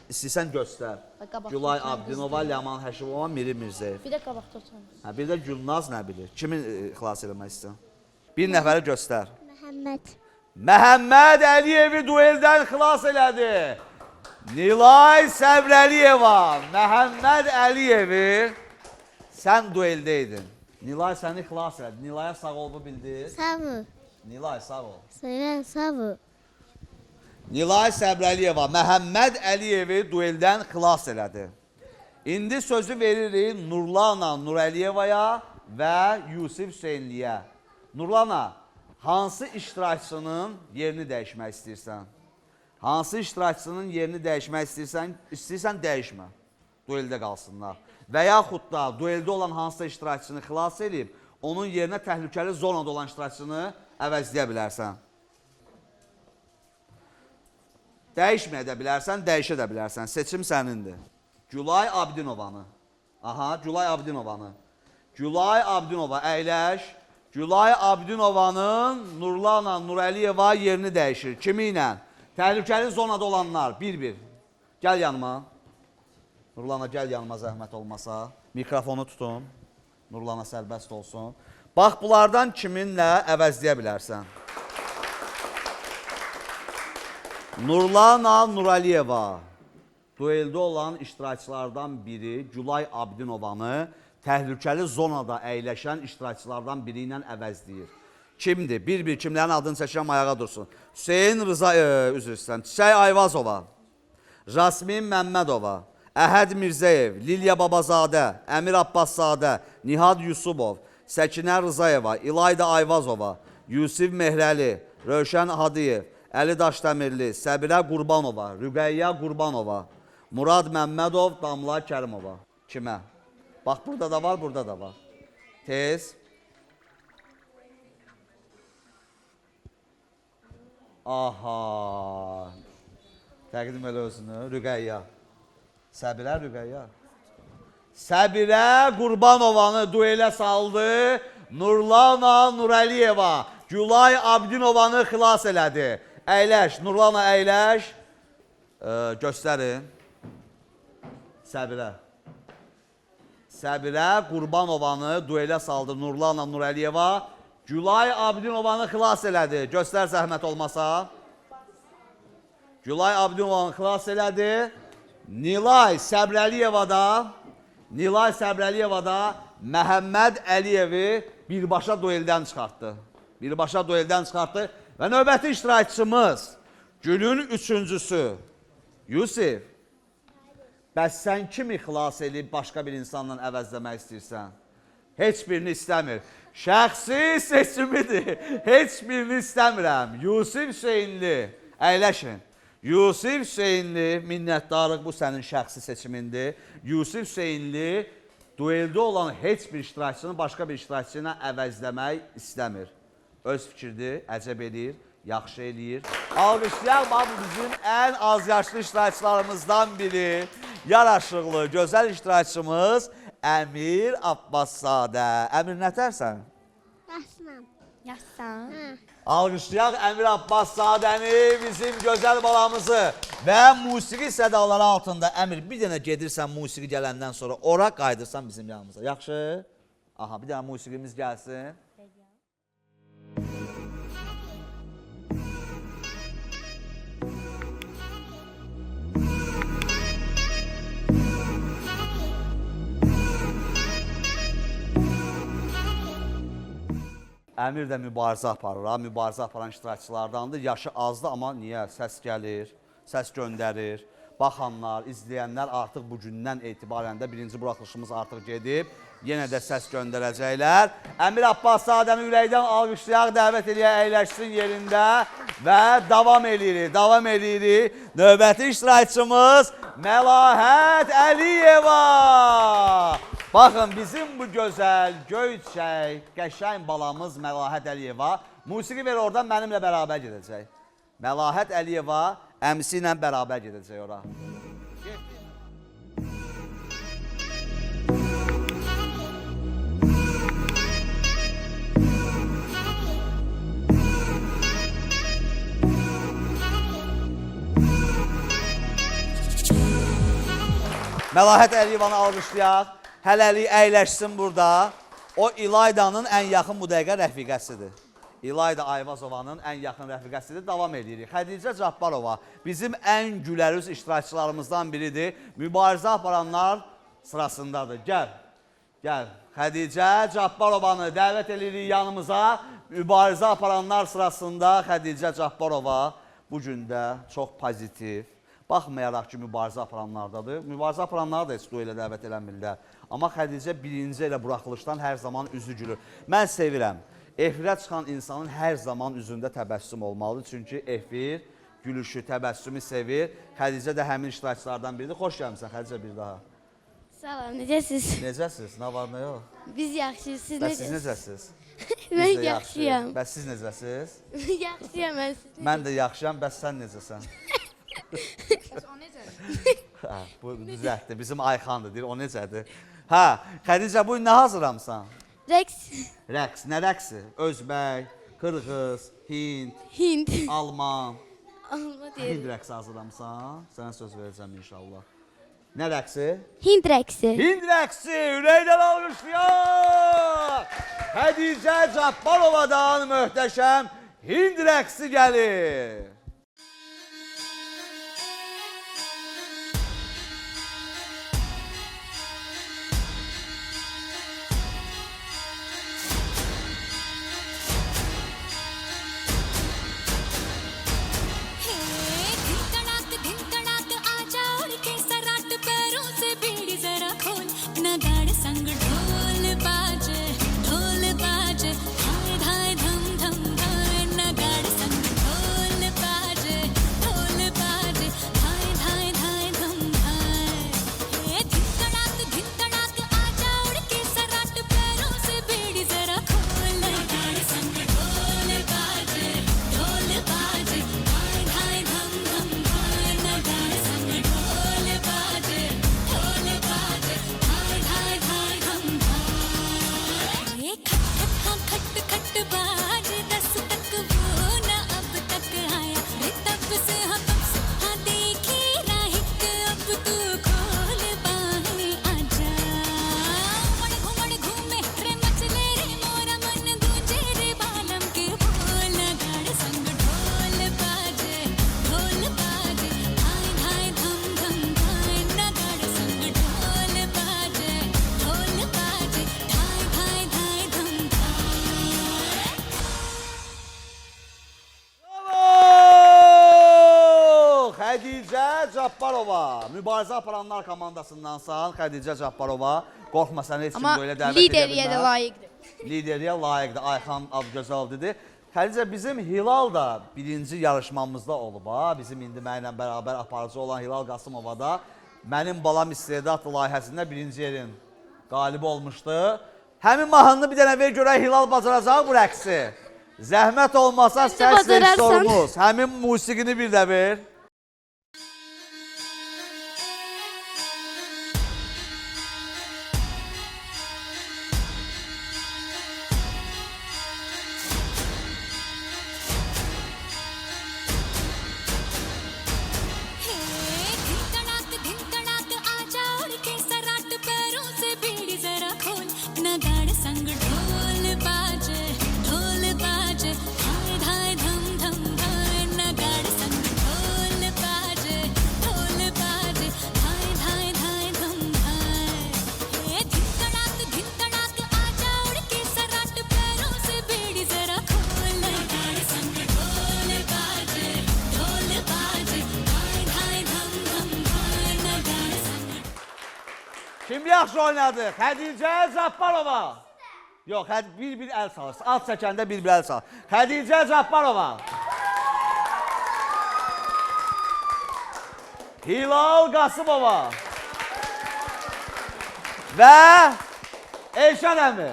İstəyirsən göstər. Gülay Abidinova, Ləman Həşimova, Miri Mirzəyev. Bir də qabaqda oturmuş. Bir də Gülnaz Nəbili. Kimi xilas eləmək istəyirsən? Bir nəfəri göstər. Məhəmməd Əliyevi dueldən xilas elədi. Nilay Səbrəliyeva, Məhəmməd Əliyevi, sən dueldeydin. Nilay səni xilas elədi. Nilaya sağ ol bu bildir. Sağ ol. Nilay sağ ol. Sağ ol. Nilay Səbrəliyeva, Məhəmməd Əliyevi dueldən xilas elədi. İndi sözü veririk Nurlana Nurəliyevaya və Yusif Hüseynliyə. Nurlana, hansı iştirakçının yerini dəyişmək istəyirsən? Hansı iştirakçının yerini dəyişmək istəyirsən dəyişmə. Dueldə qalsınlar. Və yaxud da dueldə olan hansısa iştirakçını xilas edib, onun yerinə təhlükəli zonada olan iştirakçını əvəzləyə bilərsən. Dəyişməyə də bilərsən, dəyişə də bilərsən. Seçim sənindir. Gülay Abidinovanı. Aha, Gülay Abidinovanı. Gülay Abidinova, əyləş. Gülay Abidinovanın Nurlana Nurəliyeva yerini dəyişir. Kimi ilə? Təhlükəli zonada olanlar, bir. Gəl yanıma. Nurlana, gəl yanıma zəhmət olmasa. Mikrofonu tutun. Nurlana sərbəst olsun. Bax, bunlardan kiminlə əvəzləyə bilərsən? Nurlana Nurəliyeva, dueldə olan iştirakçılardan biri Gülay Abidinovanı təhlükəli zonada əyləşən iştirakçılardan biri ilə əvəzləyir. Kimdir? Bir kimlərin adını çəkirəm, ayağa dursun. Hüseyin Rıza, Çiçək Ayvazova, Jasmin Məmmədova, Əhəd Mirzəyev, Lilya Babazadə, Əmir Abbaszadə, Nihad Yusubov, Səkinə Rızayeva, İlayda Ayvazova, Yusif Mehrəli, Rövşən Hadiyev, Əli Daşdəmirli, Səbirə Qurbanova, Rüqəyyə Qurbanova, Murad Məmmədov, Damla Kərimova. Kimə? Bax, burada da var, burada da var. Tez. Aha. Təqdim elə özünü. Rüqəyyə. Səbirə Rüqəyyə. Səbirə Qurbanovanı duelə saldı. Nurlana Nurəliyeva, Gülay Abidinovanı xilas elədi. Əyləş, Nurlana əyləş. Göstərin. Səbirə. Səbirə Qurbanovanı duelə saldı. Nurlana Nurəliyeva, Gülay Abidinovanı xilas elədi. Göstər zəhmət olmasa. Gülay Abidinovanı xilas elədi. Nilay Səbrəliyeva da Məhəmməd Əliyevi birbaşa dueldən çıxartdı. Və növbəti iştirakçımız, günün üçüncüsü, Yusif. Bəs sən kimi xilas edib başqa bir insanla əvəzləmək istəyirsən? Heç birini istəmir. Şəxsi seçimidir. Heç birini istəmirəm. Yusif Hüseynli, əyləşin. Yusif Hüseynli, minnətdarıq, bu sənin şəxsi seçimindir. Yusif Hüseynli dueldə olan heç bir iştirakçını başqa bir iştirakçı ilə əvəzləmək istəmir. Öz fikirdir, əcəb eləyir, yaxşı eləyir. Alqışlayaq, bu bizim ən az yaşlı iştirakçılarımızdan biri. Yaraşıqlı, gözəl iştirakçımız Əmir Abbaszadə. Əmir, nətərsən? Yaxşıyam. Yaxsan. Alqışlayaq Əmir Abbaszadəni, bizim gözəl balamızı və musiqi sədaları altında. Əmir, bir dənə gedirsən musiqi gələndən sonra ora qaydırsan bizim yanımıza. Yaxşı? Aha, bir dənə musiqimiz gəlsin. Əmir də mübarizə aparır, mübarizə aparan iştirakçılardandır. Yaşı azdır, amma niyə? Səs gəlir, səs göndərir. Baxanlar, izləyənlər artıq bu gündən etibarən də birinci buraxılışımız artıq gedib. Yenə də səs göndərəcəklər. Əmir Abbaszadəni ürəkdən alqışlayaq, dəvət eləyək, əyləşsin yerində və davam eləyirik. Növbəti iştirakçımız Məlahət Əliyeva. Baxın, bizim bu gözəl, göyçək, qəşəng balamız Məlahət Əliyeva musiqi ver oradan mənimlə bərabər gedəcək. Məlahət Əliyeva əmisi ilə bərabər gedəcək ora. Məlahət Əliyevanı alqışlayaq. Hələlik əyləşsin burada. O İlaydanın ən yaxın bu dəqiqə rəfiqəsidir. İlayda Ayvazovanın ən yaxın rəfiqəsidir. Davam edirik. Xədicə Cabbarova bizim ən gülərüz iştirakçılarımızdan biridir. Mübarizə aparanlar sırasındadır. Gəl. Xədicə Cabbarovanı dəvət edirik yanımıza. Mübarizə aparanlar sırasında Xədicə Cabbarova bu gün də çox pozitiv. Baxmayaraq ki, mübarizə aparanlardadır. Mübarizə aparanları da heç duelə dəvət eləmirlər. Amma Xədicə birinci elə buraxılışdan hər zaman üzü gülür. Mən sevirəm. Efirə çıxan insanın hər zaman üzündə təbəssüm olmalıdır. Çünki efir, gülüşü, təbəssümü sevir. Xədicə də həmin iştirakçılardan biridir. Xoş gəlmişsən Xədicə bir daha. Salam, necəsiz? Necəsiz? Nə var, nə yox? Biz yaxşıyıq, siz Bəs siz necəsiz? Mən yaxşıyam. Bəs siz necəsiz? Yaxşıyam, mən siz. Mən də yaxşıyam, bəs sən necəsən? Bəs o necədir? Bu düzəltdir, bizim Ayxandır, deyir, o necədir? Xədicə, bu nə hazırlamısan? Rəqs. Rəqs, nə rəqsi? Özbək, Qırğız, Hind. Alman. Alma deyir. Hind rəqsi hazırlamısan? Sənə söz verəcəm inşallah. Nə rəqsi? Hind rəqsi. Hind rəqsi, ürəkdən alqışlayaq! Xədicə Cabbarovadan möhtəşəm Hind rəqsi gəlir. Xədicə Cabbarova. Mübarizə aparanlar komandasındansan Xədicə Cabbarova. Qorxma, səni heç kim Amma belə dəvət edə liderliyə də bilməz. layiqdir. Lideriyə layiqdir. Ayxan Adgözəl dedi. Xədicə, bizim Hilal da birinci yarışmamızda olub. Bizim indi mənimlə bərabər aparıcı olan Hilal Qasımova da Mənim Balam İstedadlı layihəsində birinci yerin qalibi olmuşdu. Həmin mahnını bir dənə ver görək Hilal bacaracaq bu rəqsi. Zəhmət olmasa səs rejissorumuz. Həmin musiqini bir də ver. Kim yaxşı oynadı? Xədicə Cabbarova. Yox, bir əl salırsın. Alt çəkəndə bir əl sal. Xədicə Cabbarova. Hilal Qasımova. Və Elşən əmi.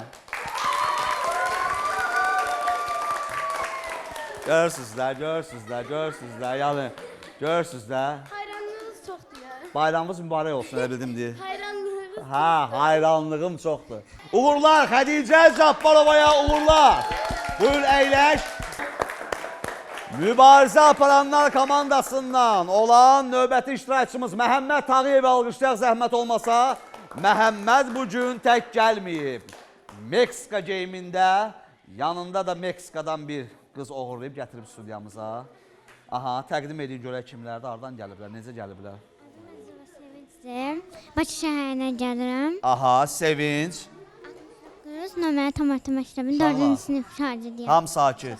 Görürsünüzlər. Yəni, görürsünüzlər. Hayranlığınız çoxdur ya. Bayramımız mübarək olsun, elə bildim deyə. Hayranlığınız. Hayranlığım çoxdur. Uğurlar Xədicə Cabbarovaya, uğurlar. Buyur əyləş. Mübarizə aparanlar komandasından olan növbəti iştirakçımız Məhəmməd Tağıyev alqışlayaq zəhmət olmasa. Məhəmməd bugün tək gəlməyib. Meksika geyimində, yanında da Meksikadan bir qız oğurlayıb gətirib studiyamıza. Aha, təqdim edin görək kimlərdir, hardan gəliblər, necə gəliblər? Bakı şəhərinə gəlirəm. Aha, Sevinç. Nömrə Tomatı məktəbinin 4-cü sinif şagirdiyəm. Tam sakit.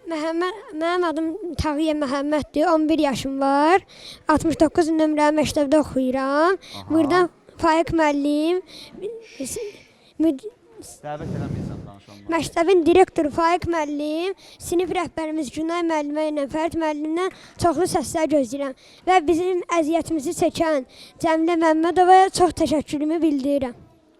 Mənim adım Tağıyev Məhəmməddir, 11 yaşım var. 69 nömrə məktəbdə oxuyuram. Buradan Faiq müəllim, Dəvət eləməyəsən danışanlar. məktəbin direktoru Faiq müəllim, sinif rəhbərimiz Günay müəllimə ilə Fərid müəllimdən çoxlu səslər gözləyirəm. Və bizim əziyyətimizi çəkən Cəmilə Məmmədovaya çox təşəkkürümü bildirirəm.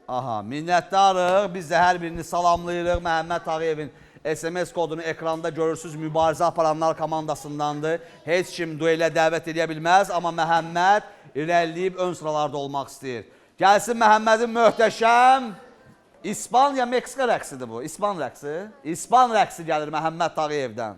Aha, minnətdarıq. Biz də hər birini salamlayırıq. Məhəmməd Tağıyevin SMS kodunu ekranda görürsünüz. Mübarizə aparanlar komandasındandır. Heç kim duelə dəvət edə bilməz, amma Məhəmməd irəliləyib ön sıralarda olmaq istəyir. Gəlsin Məhəmmədin möhtəşəm İspanya, Meksika rəqsidir bu. İspan rəqsi. İspan rəqsi gəlir Məhəmməd Tağıyevdən.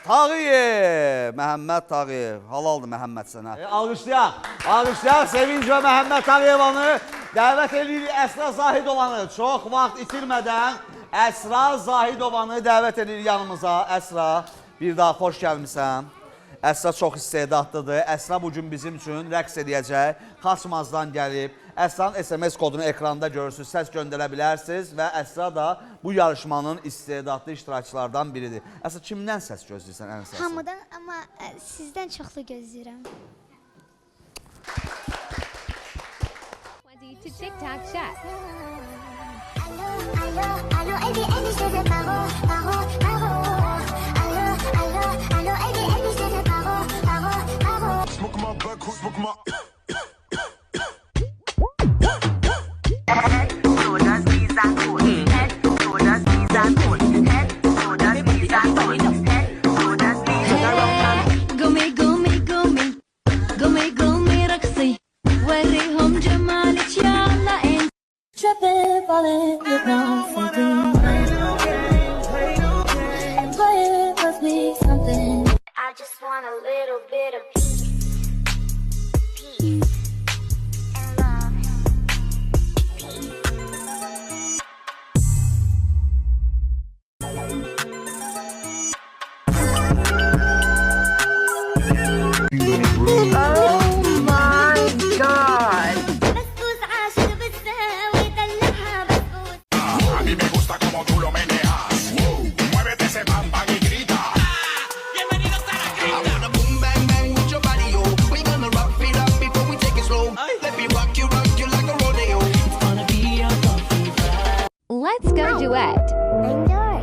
Tağıyev. Məhəmməd Tağıyev. Halaldır Məhəmməd sənə. Alqışlayaq Sevinc və Məhəmməd Tağıyevanı. Dəvət edirik Əsra Zahidovanı. Çox vaxt itirmədən Əsra Zahidovanı dəvət edirik yanımıza. Əsra, bir daha xoş gəlmisən. Əsra çox istedadlıdır. Əsra bugün bizim üçün rəqs edəcək. Xaçmazdan gəlib. Əsra'nın SMS kodunu ekranda görürsünüz, səs göndərə bilərsiniz və Əsra da bu yarışmanın istedadlı iştirakçılardan biridir. Əsra, kimdən səs gözləyirsən ən səsi? Hamıdan, amma sizdən çoxlu gözləyirəm. I just want a little bit of peace and love. Oh my god. بسبوس عاشق بتساوي دلعها بسبوس. A mí me gusta como tú lo meneas. Muévete ese bam bam y grita. Bienvenidos a la grita. I wanna boom bang bang with your body, yo. We gonna rock it up before we take it slow. Let me rock you like a rodeo. It's gonna be a bumpy ride. Let's go duet. Enjoy.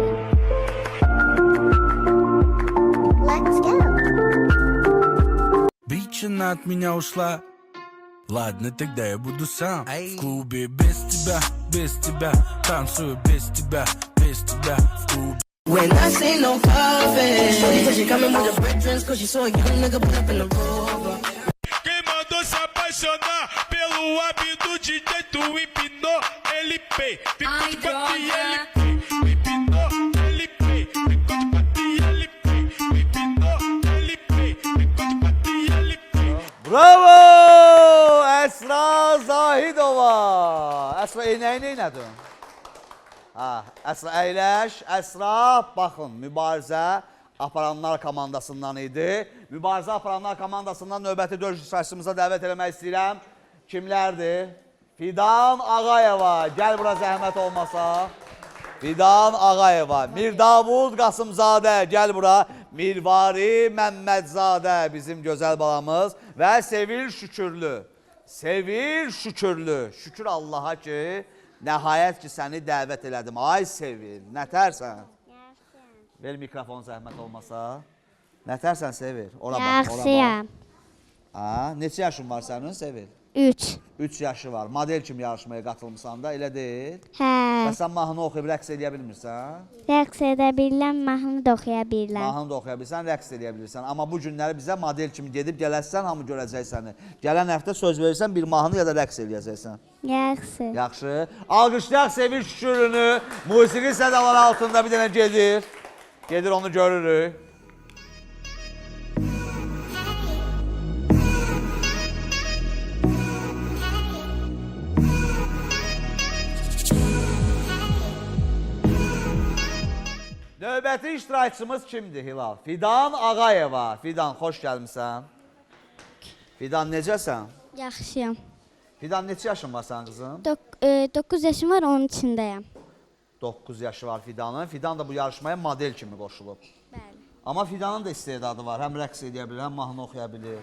Let's go. Бичина от меня ушла. Ладно, тогда я буду сам. В клубе без тебя. Танцую без тебя в клубе. When I say no coffee, shorty said she coming with her friends, cause she saw a young nigga pull up in the Rover. Quem mandou se apaixonar pelo hábito de jeito empinou, ele pei. Ficou de papi, ele pei. Empinou, ele pei. Ficou de papi, ele pei. Empinou, ele pei. Ficou de papi, ele pei. Bravo! Əsra Zahidova. Əsra, eynəyini eynədin? Əsra, əyləş. Əsra, baxın, mübarizə aparanlar komandasından idi. Mübarizə aparanlar komandasından növbəti dörd iştirakçımıza dəvət eləmək istəyirəm. Kimlərdir? Fidan Ağayeva. Gəl bura zəhmət olmasa. Fidan Ağayeva. Mirdavud Qasımzadə. Gəl bura. Mirvari Məmmədzadə. Bizim gözəl balamız. Və Sevil Şükürlü. Sevil Şükürlü. Şükür Allaha ki, nəhayət ki, səni dəvət elədim. Ay Sevil, nətərsən? Ver mikrofon zəhmət olmasa. Nətərsən Sevil? Ora bax, ora Yaxşıyam. bax. Neçə yaşın var sənin Sevil? 3. 3 yaşı var. Model kimi yarışmaya qatılmısan da, elə deyil. Hə. Və sən mahnı oxuyub rəqs edə bilmirsən. Rəqs edə bilirəm, mahnı da oxuya bilirəm. Mahnı da oxuya bilirsən, rəqs edə bilirsən. Amma bu günləri bizə model kimi gedib gələsən, hamı görəcək səni. Gələn həftə söz verirsən, bir mahnı ya da rəqs eləyəcəksən. Yaxşı. Yaxşı. Alqışlayaq Sevil Şükürlünü. Musiqi sədaları altında bir dənə gedir. Gedir, onu görürük. Növbəti iştirakçımız kimdir Hilal? Fidan Ağayeva. Fidan, xoş gəlmisən. Fidan, necəsən? Yaxşıyam. Fidan, neçə yaşın var sənin qızım? 9 yaşım var, onun içindəyəm. 9 yaşı var Fidanın. Fidan da bu yarışmaya model kimi qoşulub. Bəli. Amma Fidanın da istedadı var. Həm rəqs edə bilir, həm mahnı oxuya bilir.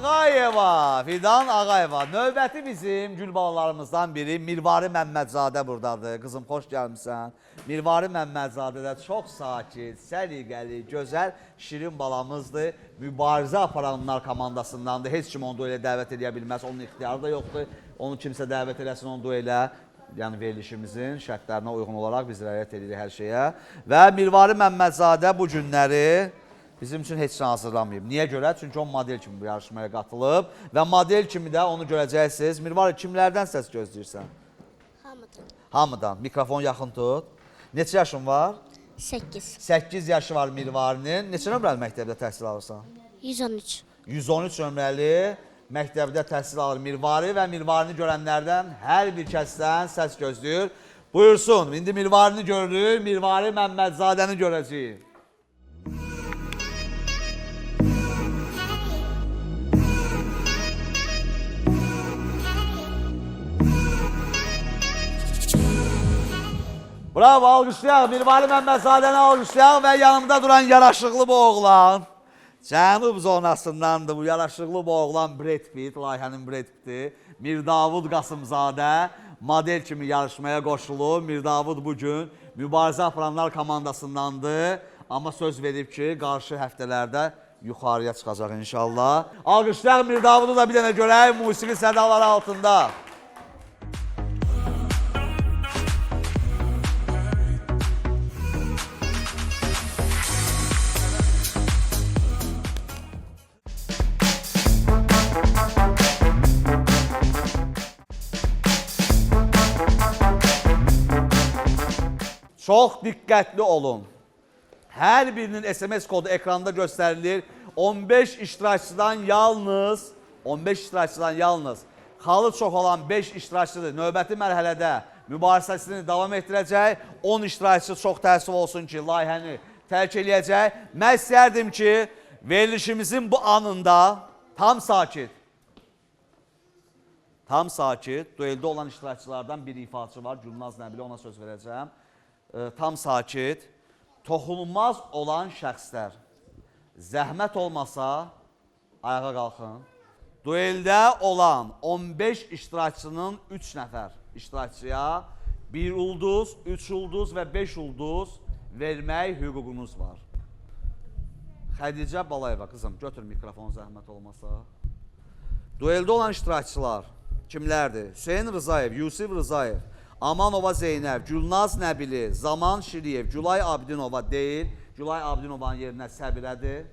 Ağayeva, Fidan Ağayeva. Növbəti bizim gül balalarımızdan biri Mirvari Məmmədzadə buradadır. Qızım, xoş gəlmisən. Mirvari Məmmədzadə də çox sakit, səliqəli, gözəl, şirin balamızdır. Mübarizə aparanlar komandasındandır. Heç kim onu duelə dəvət edə bilməz. Onun ixtiyarı da yoxdur. Onu kimsə dəvət eləsin onu duelə. Yəni verilişimizin şərtlərinə uyğun olaraq biz rəayət edirik hər şeyə. Və Mirvari Məmmədzadə bu günləri bizim üçün heç nə hazırlamayıb. Niyə görə? Çünki o model kimi bu yarışmaya qatılıb və model kimi də onu görəcəksiniz. Mirvari, kimlərdən səs gözləyirsən? Hamıdan. Hamıdan. Mikrofon yaxın tut. Neçə yaşın var? 8. 8 yaşı var Mirvarinin. Neçə nömrəli məktəbdə təhsil alırsan? 113. 113 nömrəli məktəbdə təhsil alır Mirvari və Mirvarini görənlərdən hər bir kəsdən səs gözləyir. Buyursun, indi Mirvarini görürük, Mirvari Məmmədzadəni görəcəyik. Bravo, alqışlayaq, Mirvari Məmmədzadəni alqışlayaq və yanımda duran yaraşıqlı bu oğlan. Cənub zonasındandır bu yaraşıqlı bu oğlan Brad Pitt, layihənin Brad Pitt'i. Mirdavud Qasımzadə model kimi yarışmaya qoşulub. Mirdavud bugün Mübarizə Aparanlar komandasındandır. Amma söz verib ki, qarşı həftələrdə yuxarıya çıxacaq inşallah. Alqışlayaq Mirdavudu da bir dənə görək musiqi sədaları altında. Çox diqqətli olun. Hər birinin SMS kodu ekranda göstərilir. 15 iştirakçıdan yalnız xalı çox olan 5 iştirakçıdır. Növbəti mərhələdə mübarizəsini davam etdirəcək. 10 iştirakçı çox təəssüf olsun ki, layihəni tərk eləyəcək. Mən istərdim ki, verilişimizin bu anında tam sakit, dueldə olan iştirakçılardan bir ifaçı var. Gülnaz Nəbili, ona söz verəcəm. Tam sakit, toxunulmaz olan şəxslər. Zəhmət olmasa, ayağa qalxın. Dueldə olan 15 iştirakçının 3 nəfər iştirakçıya 1 ulduz, 3 ulduz və 5 ulduz vermək hüququnuz var. Xədicə Balayeva, qızım, götür mikrofonu zəhmət olmasa. Dueldə olan iştirakçılar kimlərdir? Hüseyin Rızayev, Yusif Rızayev, Amanova Zeynəb, Gülnaz Nəbili, Zaman Şiriyev, Gülay Abdinova deyil. Gülay Abdinovanın yerinə Səbirədir.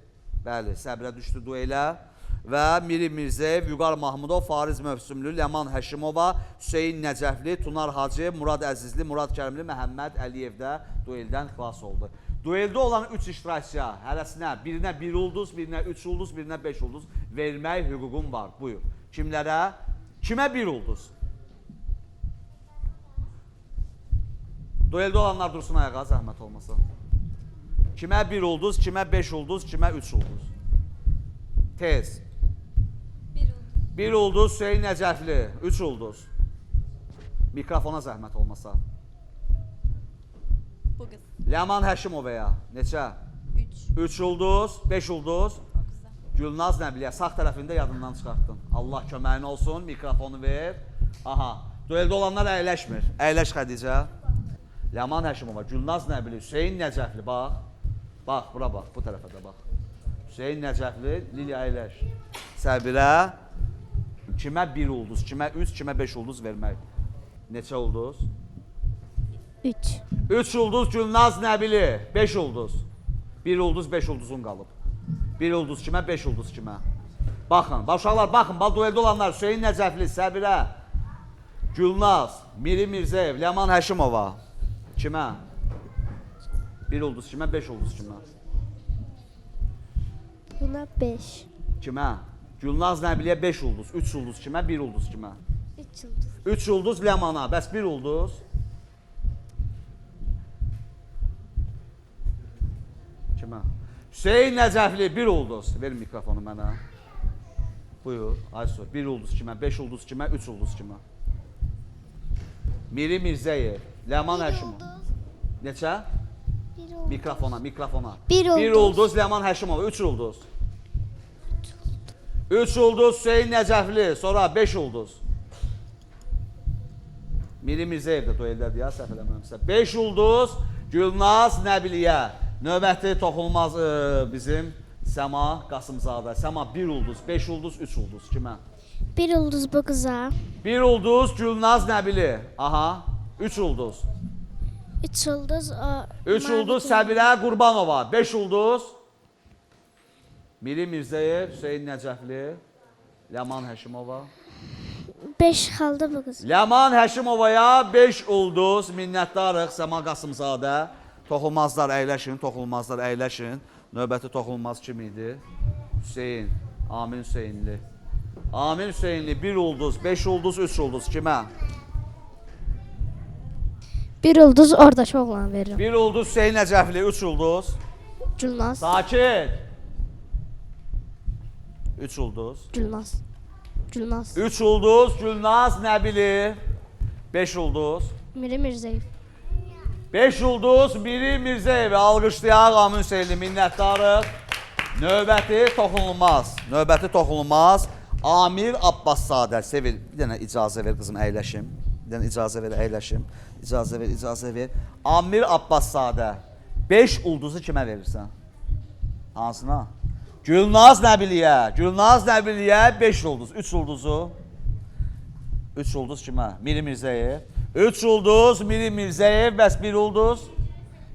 Bəli, Səbirə düşdü duelə. Və Miri Mirzəyev, Vüqar Mahmudov, Fariz Mövsümlü, Ləman Həşimova, Hüseyin Nəcəfli, Tunar Hacıyev, Murad Əzizli, Murad Kərimli, Məhəmməd Əliyev də dueldən xilas oldu. Dueldə olan 3 iştirakçıya hərəsinə birinə 1 ulduz, birinə 3 ulduz, birinə 5 ulduz vermək hüququm var. Buyur. Kimlərə? Kimə 1 ulduz? Dueldə olanlar dursun ayağa, zəhmət olmasa. Kimə 1 ulduz, kimə 5 ulduz, kimə 3 ulduz? Tez. 1 ulduz Hüseyin Nəcəfli, 3 ulduz. Mikrofona zəhmət olmasa. Bu qız. Ləman Həşimovaya neçə? 3 ulduz, 5 ulduz. Gülnaz Nəbiliyə sağ tərəfində yadından çıxartdın. Allah köməyin olsun, mikrofonu ver. Aha, dueldə olanlar əyləşmir. Əyləş Xədicə. Ləman Həşimova, Gülnaz Nəbili, Hüseyin Nəcəfli, bax. Bax, bura bax, bu tərəfə də bax. Hüseyin Nəcəfli, Liliya əyləş. Səbirə, kimə 1 ulduz, kimə 3, kimə 5 ulduz vermək? Neçə ulduz? 3. 3 ulduz Gülnaz Nəbili, 5 ulduz. 1 ulduz, 5 ulduzun qalıb. 1 ulduz kimə, 5 ulduz kimə? Baxın, uşaqlar, baxın, dueldə olanlar Hüseyin Nəcəfli, Səbirə, Gülnaz, Miri Mirzəyev, Ləman Həşimova. Kimə? 1 ulduz kimə, 5 ulduz kimə? Buna 5. Kimə? Gülnaz Nəbiliyə 5 ulduz, 3 ulduz kimə, 1 ulduz kimə? 3 ulduz. 3 ulduz Ləmana, bəs 1 ulduz? Kimə? Hüseyin Nəcəfli 1 ulduz. Verin mikrofonu mənə. Buyur, Aysu. 1 ulduz kimə, 5 ulduz kimə, 3 ulduz kimə? Miri Mirzəyev, Ləman Həşimov. Neçə? Mikrofona. 1 ulduz Ləman Həşimov, 3 ulduz. 3 ulduz Hüseyin Nəcəfli, sonra 5 ulduz. Miri Mirzəyev də dueldədir ya, səhv eləmirəmsə. 5 ulduz Gülnaz Nəbiliyə. Növbəti toxunulmaz bizim Səma Qasımzadə. Səma 1 ulduz, 5 ulduz, 3 ulduz kimə? 1 ulduz bu qıza. 1 ulduz Gülnaz Nəbili. Aha, 3 ulduz. 3 ulduz o. 3 ulduz Səbirə Qurbanova. 5 ulduz. Miri Mirzəyev, Hüseyn Nəcəfli, Ləman Həşimova. 5 xaldı bu qız. Ləman Həşimovaya 5 ulduz, minnətdarıq Səma Qasımzadə. Toxulmazlar əyləşin, toxulmazlar əyləşin. Növbəti toxulmaz kim idi? Hüseyn, Amin Hüseynli. Amin Hüseynli 1 ulduz, 5 ulduz, 3 ulduz kimə? 1 ulduz oradakı oğlan verirəm. 1 ulduz Hüseyn Nəcəfli, 3 ulduz. Gülnaz. Sakit. 3 ulduz. Gülnaz. Gülnaz. 3 ulduz Gülnaz Nəbili. 5 ulduz. Miri Mirzəyev. 5 ulduz Miri Mirzəyev. Alqışlayaq Amin Hüseynli, minnətdarıq. Növbəti toxunulmaz. Növbəti toxunulmaz. Amir Abbaszadə. Sevil, bir dənə icazə ver qızım, əyləşim. Bir dənə icazə ver, əyləşim. İcazə ver, icazə ver. Amir Abbaszadə. 5 ulduzu kimə verirsən? Hansına? Gülnaz Nəbiliyə. Gülnaz Nəbiliyə 5 ulduz. 3 ulduzu. 3 ulduz kimə? Miri Mirzəyev. 3 ulduz Miri Mirzəyev. Bəs 1 ulduz?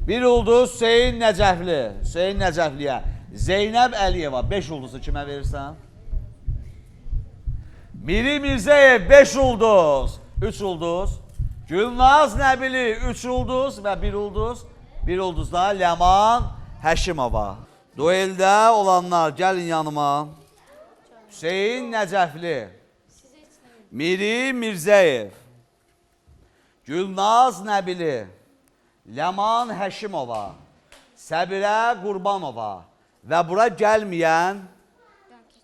1 ulduz Hüseyn Nəcəfli. Hüseyn Nəcəfliyə. Zeynəb Əliyeva. 5 ulduzu kimə verirsən? Miri Mirzəyev 5 ulduz. 3 ulduz. Gülnaz Nəbili 3 ulduz və 1 ulduz. 1 ulduzda Ləman Həşimova. Dueldə olanlar gəlin yanıma. Hüseyn Nəcəfli. Miri Mirzəyev. Gülnaz Nəbili. Ləman Həşimova. Səbirə Qurbanova. Və bura gəlməyən,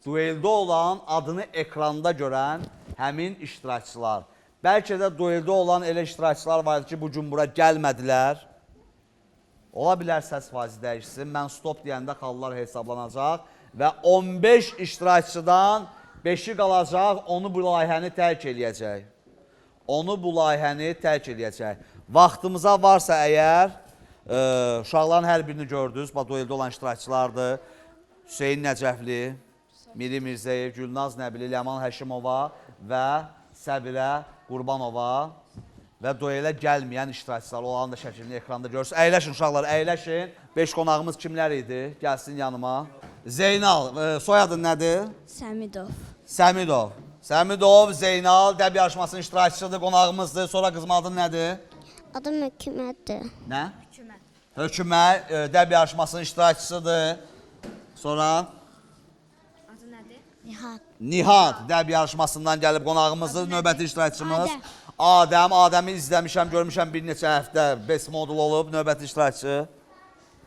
dueldə olan, adını ekranda görən həmin iştirakçılar. Bəlkə də dueldə olan elə iştirakçılar var ki, bugün bura gəlmədilər. Ola bilər səs faizi dəyişsin. Mən stop deyəndə xallar hesablanacaq və 15 iştirakçıdan 5-i qalacaq, onu bu layihəni tərk eləyəcək. Onu bu layihəni tərk eləyəcək. Vaxtımıza varsa əgər, uşaqların hər birini gördünüz, dueldə olan iştirakçılardır. Hüseyn Nəcəfli, Miri Mirzəyev, Gülnaz Nəbili, Ləman Həşimova və Səbirə Qurbanova və duelə gəlməyən iştirakçılar, olanın da şəklini ekranda görürsünüz. Əyləşin uşaqlar, əyləşin. 5 qonağımız kimlər idi? Gəlsin yanıma. Zeynal, soyadın nədir? Səmidov. Səmidov. Səmidov, Zeynal, dəb yarışmasının iştirakçısıdır, qonağımızdır. Sonra qızım adın nədir? Adım Hökumətdir. Nə? Hökumət. Hökumət, dəb yarışmasının iştirakçısıdır. Sonra? Adı nədir? Nihat. Nihat, dəb yarışmasından gəlib qonağımızdır, növbəti iştirakçımız. Adəm, Adəmi izləmişəm, görmüşəm bir neçə həftə best modul olub, növbəti iştirakçı.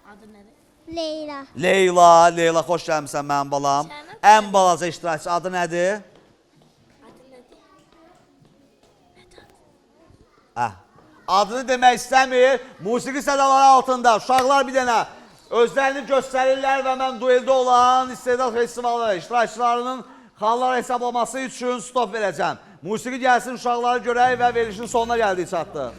Adı nədir? Leyla. Leyla, Leyla, xoş gəlmişsən mənim balam. Ən balaca iştirakçı adı nədir? Adını demək istəmir, musiqi sədaları altında uşaqlar bir dənə özlərini göstərirlər və mən dueldə olan istedad festivalı iştirakçılarının xallar hesablaması üçün stop verəcəm. Musiqi gəlsin, uşaqları görək və verilişin sonuna gəldik çatdı.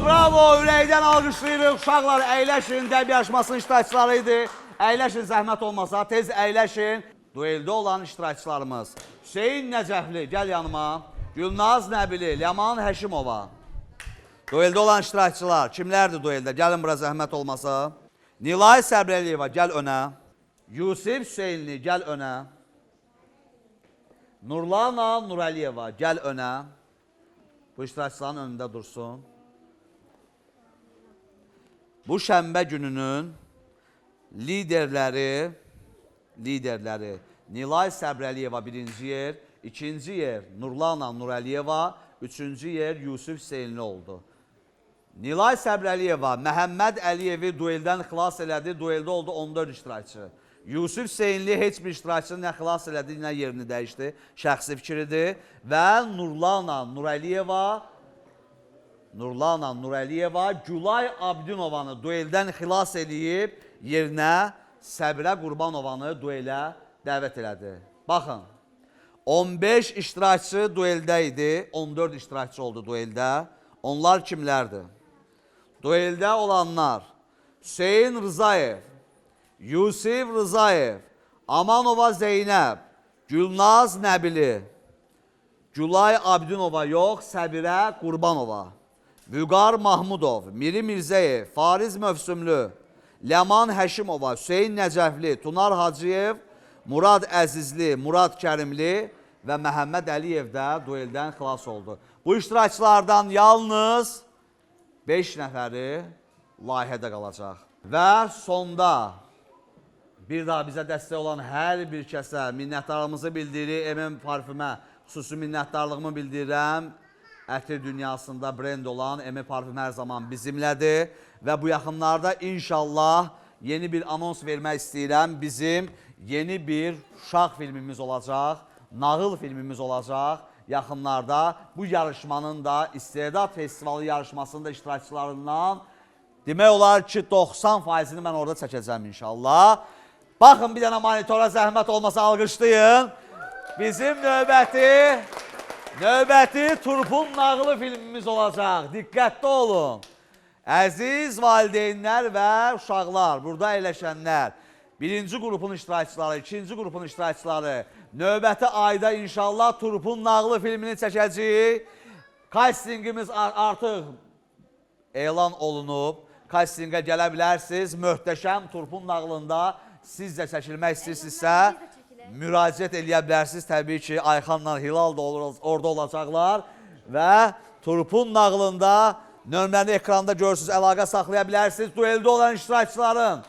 bravo. Ürəkdən alqışlayırıq. Uşaqlar əyləşin. Dəb yarışmasının iştirakçıları idi. Əyləşin, zəhmət olmasa. Tez əyləşin. Dueldə olan iştirakçılarımız. Hüseyin Nəcəfli, gəl yanıma. Gülnaz Nəbili, Ləman Həşimova. Dueldə olan iştirakçılar. Kimlərdir dueldə? Gəlin bura zəhmət olmasa. Nilay Səbrəliyeva, gəl önə. Yusif Hüseynli, gəl önə. Nurlana Nurəliyeva, gəl önə. Bu iştirakçıların önündə dursun. Bu şənbə gününün liderləri Nilay Səbrəliyeva birinci yer, ikinci yer Nurlana Nurəliyeva, üçüncü yer Yusuf Hüseynli oldu. Nilay Səbrəliyeva Məhəmməd Əliyevi dueldən xilas elədi, dueldə oldu 14 iştirakçı. Yusuf Hüseynli heç bir iştirakçını nə xilas elədi, nə yerini dəyişdi, şəxsi fikridir. Və Nurlana Nurəliyeva Gülay Abdinovanı dueldən xilas eləyib, yerinə Səbirə Qurbanovanı duelə dəvət elədi. Baxın, 15 iştirakçı dueldə idi, 14 iştirakçı oldu dueldə. Onlar kimlərdir? Dueldə olanlar Hüseyin Rızayev, Yusif Rızayev, Amanova Zeynəb, Gülnaz Nəbili, Gülay Abdinova yox, Səbirə Qurbanova, Vüqar Mahmudov, Miri Mirzəyev, Fariz Mövsümlü, Ləman Həşimova, Hüseyin Nəcəfli, Tunar Hacıyev, Murad Əzizli, Murad Kərimli və Məhəmməd Əliyev də dueldən xilas oldu. Bu iştirakçılardan yalnız 5 nəfəri layihədə qalacaq. Və sonda bir daha bizə dəstək olan hər bir kəsə minnətdarlığımızı bildirir. Parfümə xüsusi minnətdarlığımı bildirirəm. Ətir dünyasında brend olan Parfüm hər zaman bizimlədir. Və bu yaxınlarda inşallah yeni bir anons vermək istəyirəm. Bizim yeni bir uşaq filmimiz olacaq, nağıl filmimiz olacaq. Yaxınlarda bu yarışmanın da İstedad Festivalı yarışmasının da iştirakçılarından demək olar ki 90%-ni mən orada çəkəcəm inşallah. Baxın bir dənə monitora zəhmət olmasa alqışlayın. Bizim növbəti Turpun nağılı filmimiz olacaq. Diqqətli olun. Əziz valideynlər və uşaqlar, burada əyləşənlər, birinci qrupun iştirakçıları, ikinci qrupun iştirakçıları, növbəti ayda inşallah Turpun nağılı filmini çəkəcəyik. Kastingimiz artıq elan olunub. Kastingə gələ bilərsiniz. Möhtəşəm Turpun nağılında siz də çəkilmək istəyirsinizsə, müraciət eləyə bilərsiniz. Təbii ki, Ayxanla Hilal da orada olacaqlar və Turpun nağılında nömrəni ekranda görürsünüz, əlaqə saxlaya bilərsiniz. Dueldə olan iştirakçıların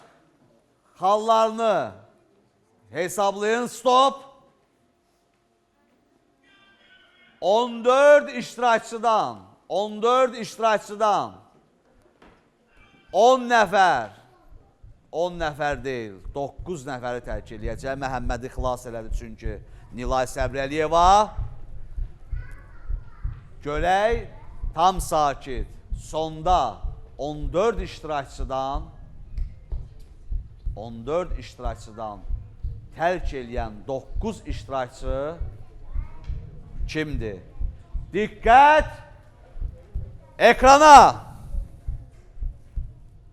xallarını hesablayın. Stop. 14 iştirakçıdan 10 nəfər deyil, 9 nəfəri tərk eləyəcək. Məhəmmədi xilas elədi çünki Nilay Səbrəliyeva. Görək, tam sakit. Sonda 14 iştirakçıdan tərk eləyən 9 iştirakçı kimdir? Diqqət! Ekrana!